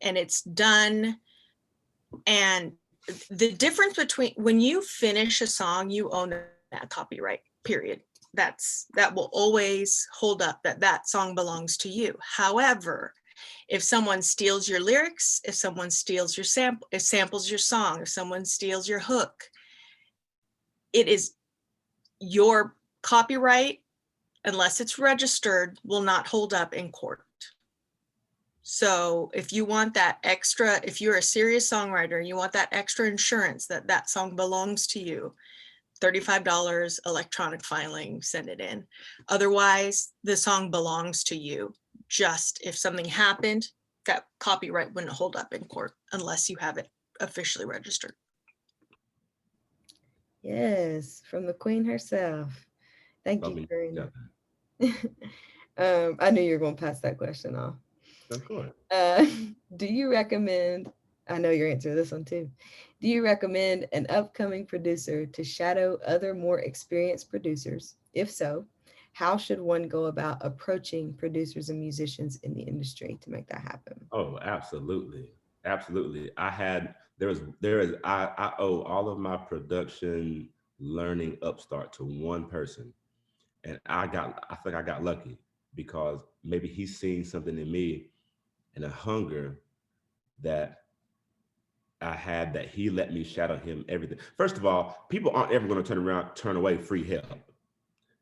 and it's done, and the difference between when you finish a song, you own that copyright, period. That will always hold up, that song belongs to you. However, if someone steals your lyrics, if someone steals your sample, if samples your song, if someone steals your hook, it is your copyright, unless it's registered, will not hold up in court. So if you want that extra, if you're a serious songwriter and you want that extra insurance that that song belongs to you, $35 electronic filing, send it in. Otherwise, the song belongs to you. Just if something happened, that copyright wouldn't hold up in court unless you have it officially registered. Yes, from the queen herself. Thank you, Karina. Yeah. I knew you were going to pass that question off. Of course. Do you recommend, I know your answer to this one too. Do you recommend an upcoming producer to shadow other more experienced producers? If so, how should one go about approaching producers and musicians in the industry to make that happen? Oh, absolutely. Absolutely. I owe all of my production learning upstart to one person. And I think I got lucky because maybe he's seen something in me and a hunger that I had that he let me shadow him everything. First of all, people aren't ever going to turn away free help.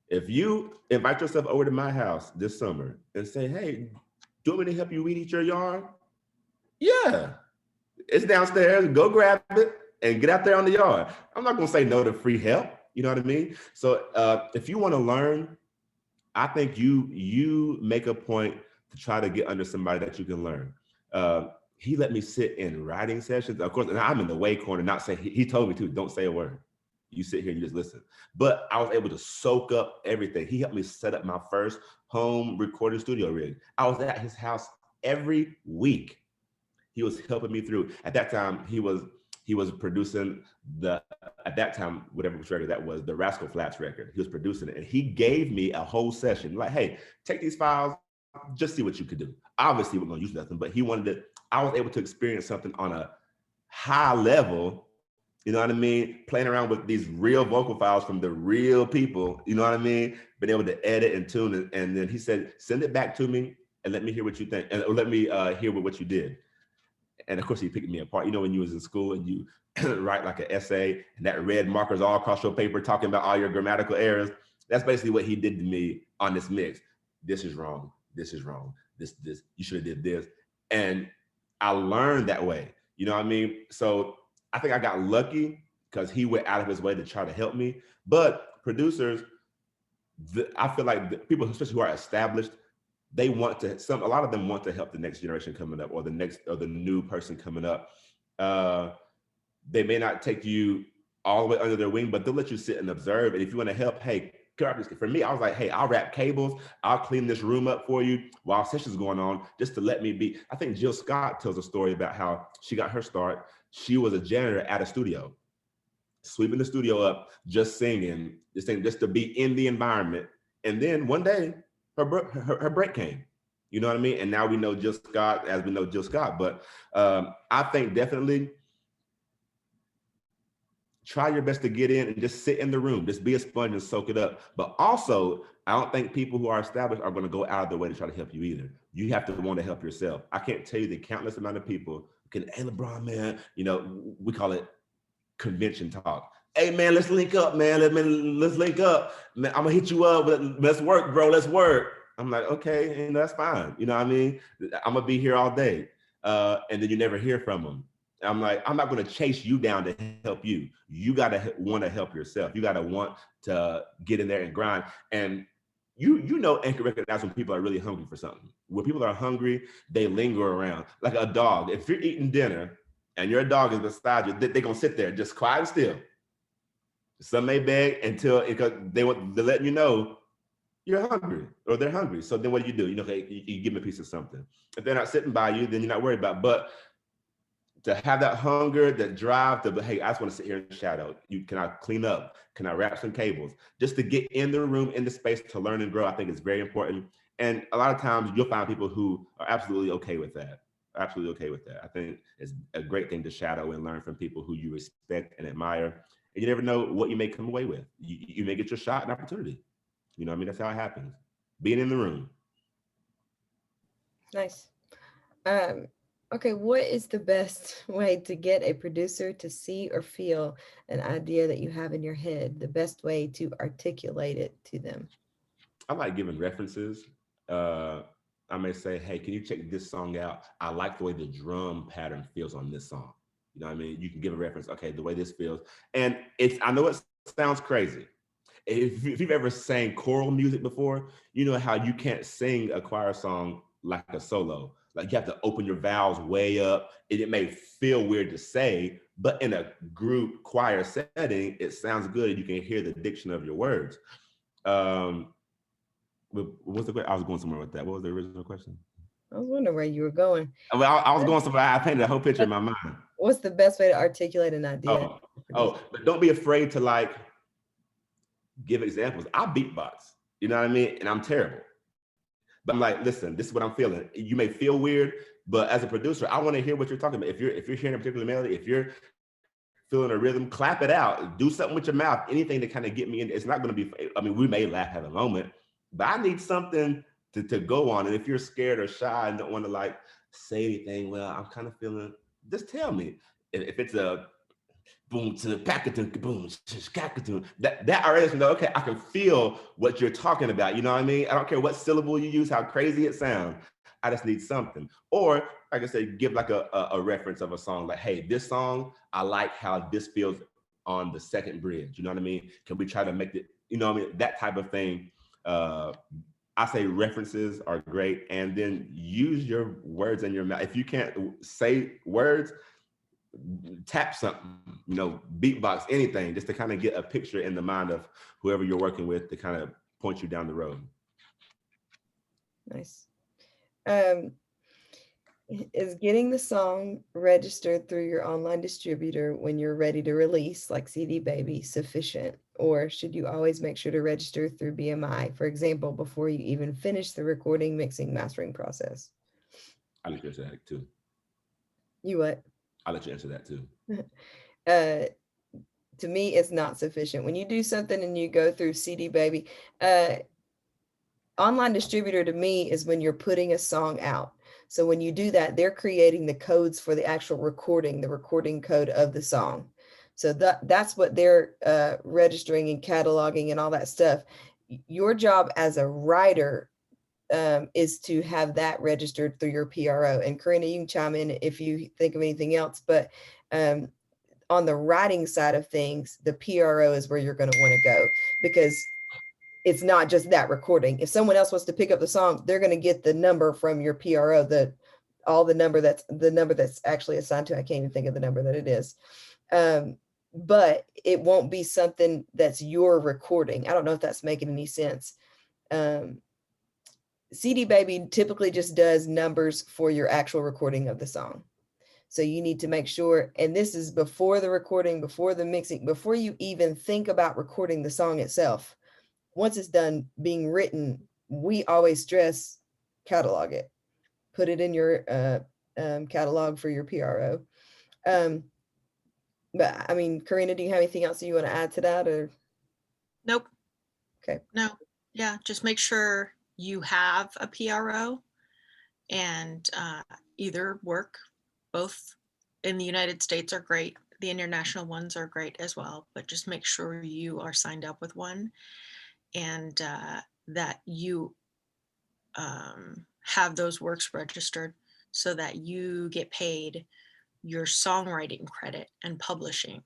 If you invite yourself over to my house this summer and say, hey, do you want me to help you weed eat your yard? Yeah, it's downstairs. Go grab it and get out there on the yard. I'm not going to say no to free help. You know what I mean? So if you want to learn, I think you make a point to try to get under somebody that you can learn. He let me sit in writing sessions. Of course, and I'm in the way corner, not saying, he told me to, don't say a word. You sit here and you just listen. But I was able to soak up everything. He helped me set up my first home recording studio rig. I was at his house every week. He was helping me through. At that time, he was producing at that time, whatever record that was, the Rascal Flatts record. He was producing it. And he gave me a whole session. Like, hey, take these files, just see what you could do. Obviously, we're gonna use nothing, but I was able to experience something on a high level, you know what I mean? Playing around with these real vocal files from the real people, you know what I mean? Being able to edit and tune it. And then he said, send it back to me and let me hear what you think. And let me hear what you did. And of course, he picked me apart. You know, when you was in school and you write like an essay and that red marker's all across your paper talking about all your grammatical errors. That's basically what he did to me on this mix. This is wrong. This is wrong. This, you should have did this. And I learned that way. You know what I mean? So I think I got lucky because he went out of his way to try to help me. But producers, I feel like the people, especially who are established, they want to, a lot of them want to help the next generation coming up or the new person coming up. They may not take you all the way under their wing, but they'll let you sit and observe. And if you want to help, hey, for me, I was like, hey, I'll wrap cables. I'll clean this room up for you while session's going on, just to let me be. I think Jill Scott tells a story about how she got her start. She was a janitor at a studio, sweeping the studio up, just singing, just to be in the environment. And then one day, her break came. You know what I mean? And now we know Jill Scott as we know Jill Scott. But I think definitely try your best to get in and just sit in the room, just be a sponge and soak it up. But also, I don't think people who are established are going to go out of their way to try to help you either. You have to want to help yourself. I can't tell you the countless amount of people who can, hey, LeBron, man, you know, we call it convention talk. Hey, man, let's link up, man. Let's link up. Man, I'm going to hit you up. Let's work, bro. Let's work. I'm like, okay, and that's fine. You know what I mean? I'm going to be here all day. And then you never hear from them. I'm like, I'm not going to chase you down to help you. You got to want to help yourself. You got to want to get in there and grind. And you know and can recognize when people are really hungry for something. When people are hungry, they linger around. Like a dog. If you're eating dinner and your dog is beside you, they're going to sit there just quiet and still. Some may beg until they're letting you know, you're hungry or they're hungry. So then what do? You know, hey, you give them a piece of something. If they're not sitting by you, then you're not worried about it. But to have that hunger, that drive to, hey, I just want to sit here in the shadow. Can I clean up? Can I wrap some cables? Just to get in the room, in the space to learn and grow, I think is very important. And a lot of times you'll find people who are absolutely okay with that. Absolutely okay with that. I think it's a great thing to shadow and learn from people who you respect and admire. And you never know what you may come away with. You may get your shot and opportunity. You know what I mean? That's how it happens. Being in the room. Nice. Okay, what is the best way to get a producer to see or feel an idea that you have in your head? The best way to articulate it to them? I like giving references. I may say, hey, can you check this song out? I like the way the drum pattern feels on this song. You know what I mean? You can give a reference, okay, the way this feels. And I know it sounds crazy. If you've ever sang choral music before, you know how you can't sing a choir song like a solo. Like you have to open your vowels way up. And it may feel weird to say, but in a group choir setting, it sounds good. You can hear the diction of your words. What's the question? I was going somewhere with that. What was the original question? I was wondering where you were going. Well, I was going somewhere. I painted a whole picture in my mind. What's the best way to articulate an idea? But don't be afraid to like give examples. I beatbox, you know what I mean? And I'm terrible. But I'm like, listen, this is what I'm feeling. You may feel weird, but as a producer, I want to hear what you're talking about. If you're hearing a particular melody, if you're feeling a rhythm, clap it out. Do something with your mouth. Anything to kind of get me in. It's not going to be, I mean, we may laugh at a moment, but I need something to go on. And if you're scared or shy and don't want to like say anything, well, I'm kind of feeling, just tell me. If it's a boom to packatun, boom, cackatun, that already know, okay, I can feel what you're talking about. You know what I mean? I don't care what syllable you use, how crazy it sounds. I just need something. Or like I said, give like a reference of a song, like, hey, this song, I like how this feels on the second bridge. You know what I mean? Can we try to make it, you know what I mean? That type of thing. I say references are great, and then use your words in your mouth. If you can't say words, tap something, you know, beatbox, anything, just to kind of get a picture in the mind of whoever you're working with to kind of point you down the road. Nice. Is getting the song registered through your online distributor when you're ready to release, like CD Baby, sufficient? Or should you always make sure to register through BMI, for example, before you even finish the recording, mixing, mastering process? I'll let you answer that too. You what? I'll let you answer that too. To me, it's not sufficient. When you do something and you go through CD Baby, online distributor to me is when you're putting a song out. So when you do that, they're creating the codes for the actual recording, the recording code of the song. So that's what they're registering and cataloging and all that stuff. Your job as a writer is to have that registered through your PRO. And Karina, you can chime in if you think of anything else, but on the writing side of things, the PRO is where you're going to want to go, because it's not just that recording. If someone else wants to pick up the song, they're going to get the number from your PRO, the number that's actually assigned to. I can't even think of the number that it is. But it won't be something that's your recording. I don't know if that's making any sense. CD Baby typically just does numbers for your actual recording of the song. So you need to make sure, and this is before the recording, before the mixing, before you even think about recording the song itself. Once it's done being written, we always stress catalog it. Put it in your catalog for your PRO. But I mean, Karina, do you have anything else that you want to add to that, or? Nope. Okay. No. Yeah, just make sure you have a PRO and either work. Both in the United States are great. The international ones are great as well, but just make sure you are signed up with one, and that you have those works registered so that you get paid your songwriting credit and publishing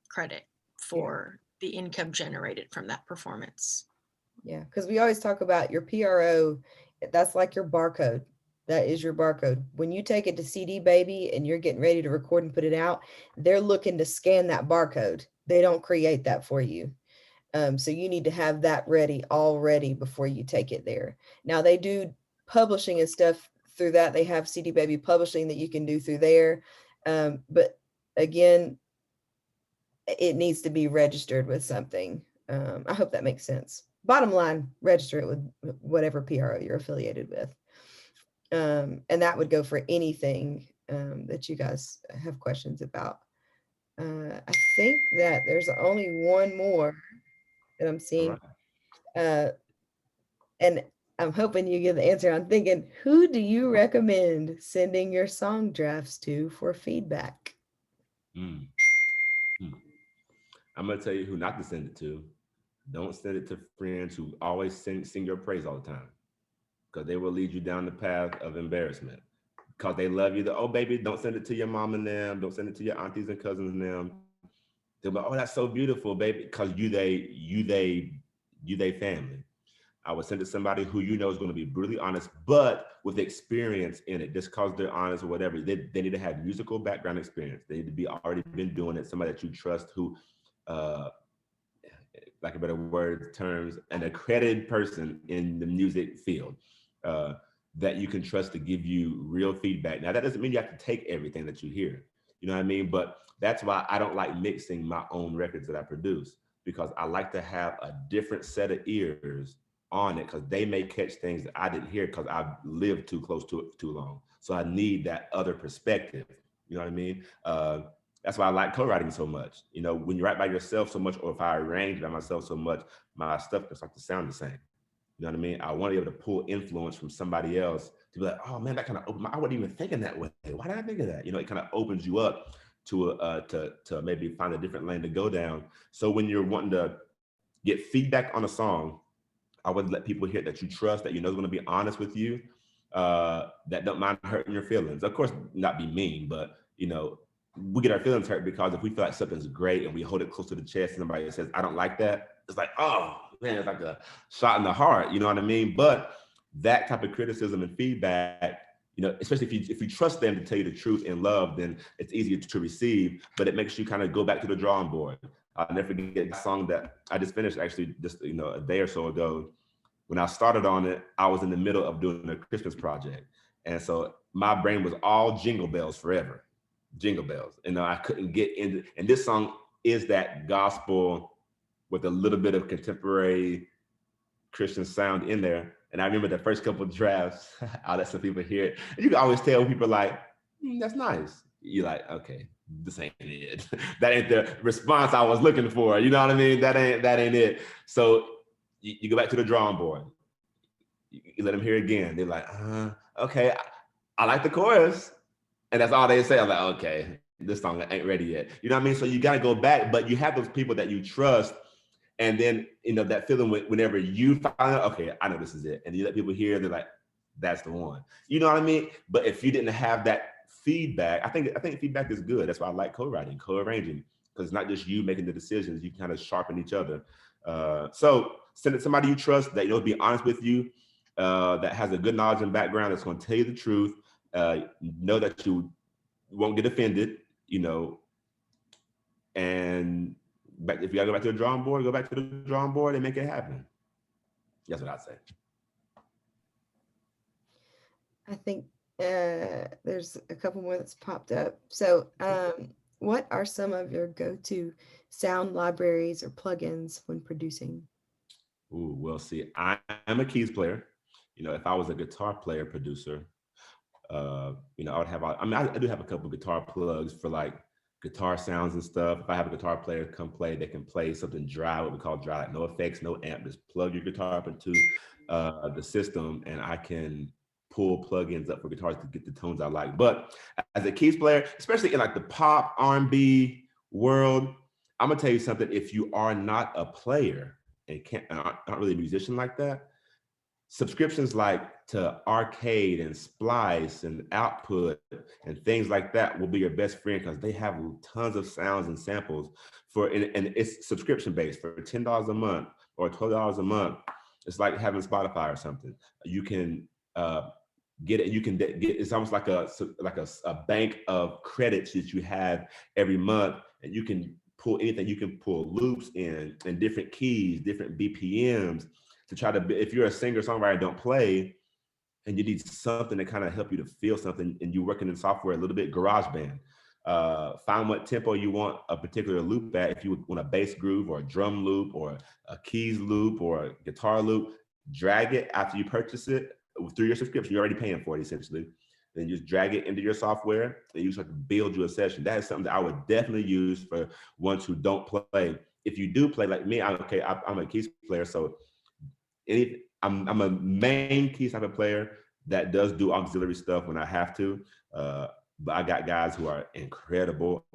credit for the income generated from that performance. Yeah, because we always talk about your PRO, that's like your barcode. That is your barcode. When you take it to CD Baby and you're getting ready to record and put it out, they're looking to scan that barcode. They don't create that for you. So you need to have that ready already before you take it there. Now they do publishing and stuff through that. They have CD Baby publishing that you can do through there. But again, it needs to be registered with something. I hope that makes sense. Bottom line, register it with whatever PRO you're affiliated with. And that would go for anything that you guys have questions about. I think that there's only one more that I'm seeing. And I'm hoping you give the answer. I'm thinking, who do you recommend sending your song drafts to for feedback? I'm going to tell you who not to send it to. Don't send it to friends who always sing your praise all the time, because they will lead you down the path of embarrassment. Because they love you. Oh, baby, don't send it to your mom and them. Don't send it to your aunties and cousins and them. They'll be like, oh, that's so beautiful, baby. Because you they family. I would send it to somebody who you know is going to be brutally honest, but with experience in it. Just because they're honest or whatever, they need to have musical background experience. They need to be already been doing it. Somebody that you trust, who, like a better word terms, an accredited person in the music field that you can trust to give you real feedback. Now, that doesn't mean you have to take everything that you hear. You know what I mean? But that's why I don't like mixing my own records that I produce, because I like to have a different set of ears on it, because they may catch things that I didn't hear because I've lived too close to it for too long. So I need that other perspective. You know what I mean? That's why I like co-writing so much. You know, when you write by yourself so much, or if I arrange by myself so much, my stuff can start to sound the same. You know what I mean? I want to be able to pull influence from somebody else to be like, oh man, that kind of opened I wasn't even thinking that way. Why did I think of that? You know, it kind of opens you up to maybe find a different lane to go down. So when you're wanting to get feedback on a song, I would let people hear that you trust, that you know is going to be honest with you, that don't mind hurting your feelings. Of course, not be mean, but you know, we get our feelings hurt because if we feel like something's great and we hold it close to the chest and somebody says, I don't like that, it's like, oh man, it's like a shot in the heart, you know what I mean? But that type of criticism and feedback, you know, especially if you trust them to tell you the truth in love, then it's easier to receive, but it makes you kind of go back to the drawing board. I'll never forget the song that I just finished actually just, you know, a day or so ago. When I started on it, I was in the middle of doing a Christmas project. And so my brain was all Jingle Bells forever. Jingle Bells. And I couldn't get into, and this song is that gospel with a little bit of contemporary Christian sound in there. And I remember the first couple of drafts, I'll let some people hear it. And you can always tell people like, that's nice. You're like, okay, this ain't it. That ain't the response I was looking for. You know what I mean? That ain't it. So you go back to the drawing board. You let them hear it again. They're like, okay, I like the chorus. And that's all they say. I'm like, okay, this song ain't ready yet. You know what I mean? So you got to go back, but you have those people that you trust. And then, you know, that feeling whenever you find out, okay, I know this is it. And you let people hear, they're like, that's the one. You know what I mean? But if you didn't have that feedback, I think feedback is good. That's why I like co-writing, co-arranging, because it's not just you making the decisions. You kind of sharpen each other. So send it to somebody you trust, that you'll be honest with you, that has a good knowledge and background, that's going to tell you the truth. Know that you won't get offended, you know, and if you gotta go back to the drawing board, go back to the drawing board and make it happen. That's what I'd say. I think there's a couple more that's popped up. So what are some of your go-to sound libraries or plugins when producing? Ooh, well, see, I'm a keys player. You know, if I was a guitar player producer, you know, I would have, I do have a couple of guitar plugs for like guitar sounds and stuff. If I have a guitar player come play, they can play something dry, what we call dry, like no effects, no amp, just plug your guitar up into the system, and I can pull plugins up for guitars to get the tones I like. But as a keys player, especially in like the pop R&B world, I'm gonna tell you something. If you are not a player and aren't really a musician like that, subscriptions like to Arcade and Splice and Output and things like that will be your best friend, because they have tons of sounds and samples and it's subscription based for $10 a month or $12 a month. It's like having Spotify or something. You can get it. You can get, it's almost like a bank of credits that you have every month, and you can pull anything. You can pull loops in different keys, different BPMs to try to, if you're a singer songwriter, don't play, and you need something to kind of help you to feel something, and you're working in software a little bit, GarageBand. Find what tempo you want a particular loop at. If you want a bass groove or a drum loop or a keys loop or a guitar loop, drag it after you purchase it through your subscription. You're already paying for it essentially. Then just drag it into your software and you start to build you a session. That is something that I would definitely use for ones who don't play. If you do play like me, I'm a keys player, so I'm a main keys type of player that does do auxiliary stuff when I have to. But I got guys who are incredible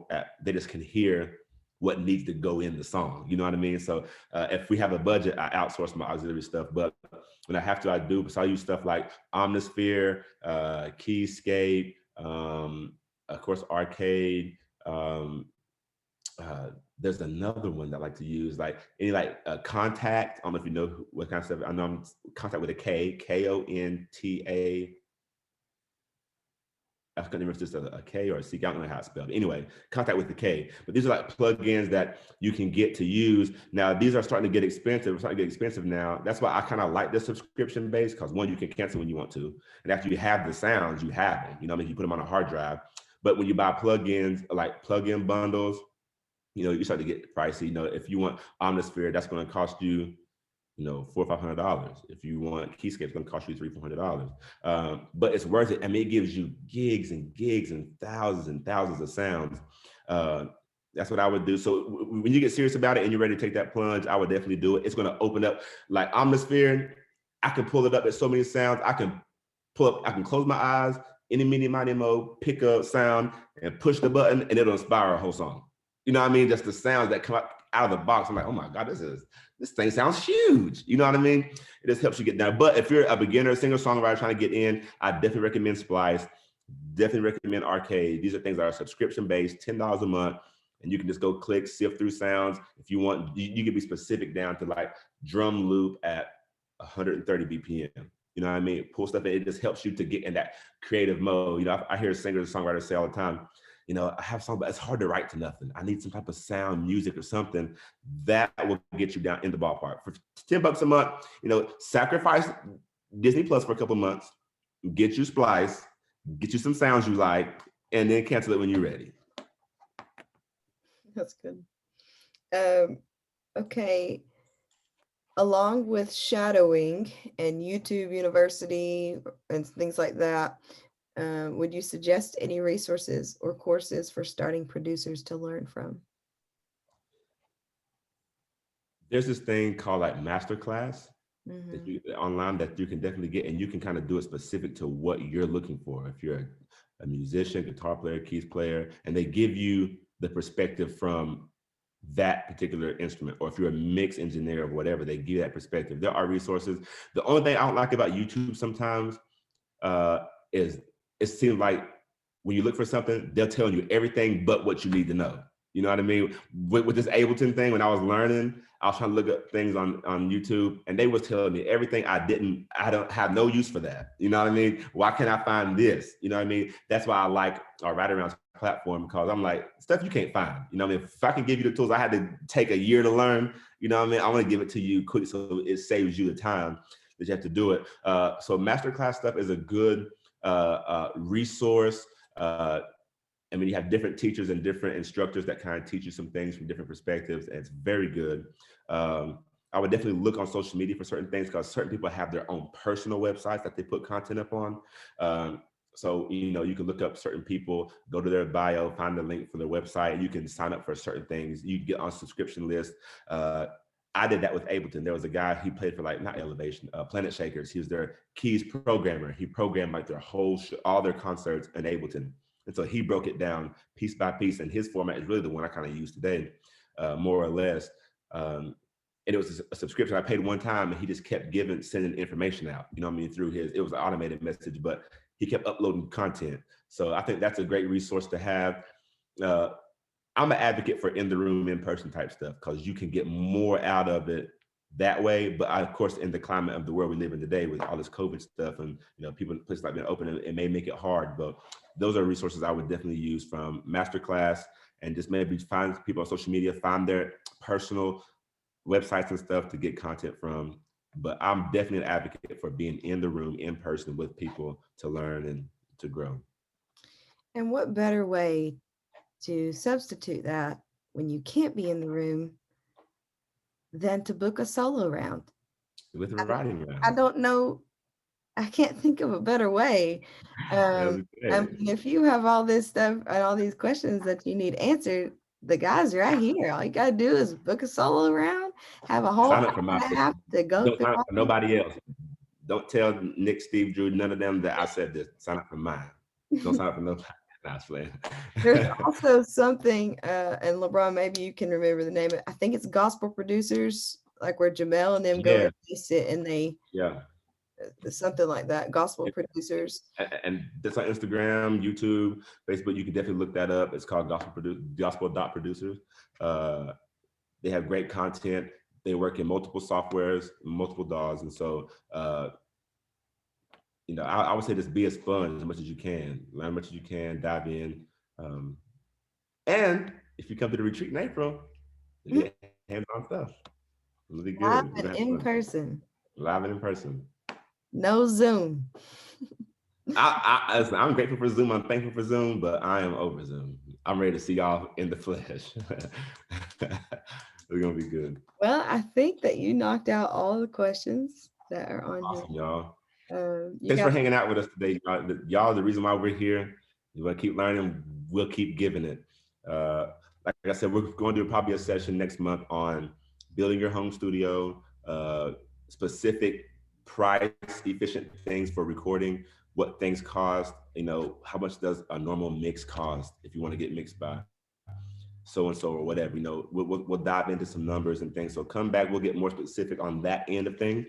they just can hear what needs to go in the song. You know what I mean? So if we have a budget, I outsource my auxiliary stuff. But when I have to, I do. So I use stuff like Omnisphere, Keyscape, of course, Arcade. There's another one that I like to use, like any Contact. I don't know if you know what kind of stuff. I know I'm Contact with a K, Konta. I couldn't remember if it's just a K or a C. I don't know how it's spelled. Anyway, Contact with the K. But these are like plugins that you can get to use. Now, these are starting to get expensive. It's starting to get expensive now. That's why I kind of like the subscription base, because one, you can cancel when you want to. And after you have the sounds, you have them. You know what I mean? You put them on a hard drive. But when you buy plugins, like plugin bundles, you start to get pricey. If you want Omnisphere, that's going to cost you, $400 or $500. If you want Keyscape, it's going to cost you $300-400. But it's worth it. I mean, it gives you gigs and gigs and thousands of sounds. That's what I would do. So when you get serious about it and you're ready to take that plunge, I would definitely do it. It's going to open up, like Omnisphere. I can pull it up at so many sounds. I can close my eyes, any mini mighty mode, pick up sound and push the button, and it'll inspire a whole song. You know what I mean? Just the sounds that come out of the box. I'm like, oh my God, this thing sounds huge. You know what I mean? It just helps you get down. But if you're a beginner, singer-songwriter trying to get in, I definitely recommend Splice, definitely recommend Arcade. These are things that are subscription-based, $10 a month, and you can just go click, sift through sounds. If you want, you can be specific down to like drum loop at 130 BPM. You know what I mean? Pull stuff in, it just helps you to get in that creative mode. I hear singers and songwriters say all the time, I have songs, but it's hard to write to nothing. I need some type of sound, music, or something that will get you down in the ballpark. For $10 a month, sacrifice Disney Plus for a couple months, get you Splice, get you some sounds you like, and then cancel it when you're ready. That's good. Okay. Along with shadowing and YouTube University and things like that, would you suggest any resources or courses for starting producers to learn from? There's this thing called like masterclass online that you can definitely get, and you can kind of do it specific to what you're looking for. If you're a musician, guitar player, keys player, and they give you the perspective from that particular instrument, or if you're a mix engineer or whatever, they give you that perspective. There are resources. The only thing I don't like about YouTube sometimes is it seems like when you look for something, they'll tell you everything but what you need to know. You know what I mean? With this Ableton thing, when I was learning, I was trying to look up things on YouTube, and they was telling me everything I don't have no use for that. You know what I mean? Why can't I find this? You know what I mean? That's why I like our Right Around platform, because I'm like, stuff you can't find. You know what I mean? If I can give you the tools I had to take a year to learn, you know what I mean? I want to give it to you quick so it saves you the time that you have to do it. So masterclass stuff is a good resource. I mean, you have different teachers and different instructors that kind of teach you some things from different perspectives, and it's very good. I would definitely look on social media for certain things, because certain people have their own personal websites that they put content up on. So, you can look up certain people, go to their bio, find the link for their website, and you can sign up for certain things. You can get on subscription list. I did that with Ableton. There was a guy, he played for not Elevation, Planet Shakers. He was their keys programmer. He programmed like their whole, all their concerts in Ableton. And so he broke it down piece by piece, and his format is really the one I kind of use today, more or less. And it was a subscription I paid one time, and he just kept sending information out, you know what I mean, through it was an automated message, but he kept uploading content. So I think that's a great resource to have. I'm an advocate for in the room, in person type stuff, because you can get more out of it that way. But of course, in the climate of the world we live in today with all this COVID stuff, and people, places like being open, it may make it hard. But those are resources I would definitely use, from masterclass and just maybe find people on social media, find their personal websites and stuff to get content from. But I'm definitely an advocate for being in the room in person with people to learn and to grow. And what better way to substitute that when you can't be in the room than to book a solo round? With the writing round. I don't know. I can't think of a better way. I mean, if you have all this stuff and all these questions that you need answered, the guys are right here. All you gotta do is book a solo round, have a whole Sign up for hour my and a half to go Don't through sign up all for nobody else. Don't tell Nick, Steve, Drew, none of them that I said this. Sign up for mine. Don't sign up for nobody. Nah, I was playing. There's also something, and LeBron, maybe you can remember the name. I think it's Gospel Producers, like where Jamel and them go Yeah. and they sit and they Yeah. something like that. Gospel Producers. And that's on Instagram, YouTube, Facebook. You can definitely look that up. It's called Gospel.Producers. They have great content. They work in multiple softwares, multiple DAWs. And so, I would say just be a sponge as much as you can. Learn as much as you can, dive in. And if you come to the retreat in April, you get hands-on stuff. It'll be good. Live and in person. Live and in person. No Zoom. I'm grateful for Zoom. I'm thankful for Zoom, but I am over Zoom. I'm ready to see y'all in the flesh. It's gonna be good. Well, I think that you knocked out all the questions that are on Awesome, here. y'all. You Thanks got for hanging out with us today. Y'all, the reason why we're here. We're gonna keep learning. We'll keep giving it. Like I said, we're going to do probably a session next month on building your home studio, specific price efficient things for recording, what things cost, how much does a normal mix cost if you want to get mixed by so and so or whatever. We'll dive into some numbers and things. So come back, we'll get more specific on that end of things.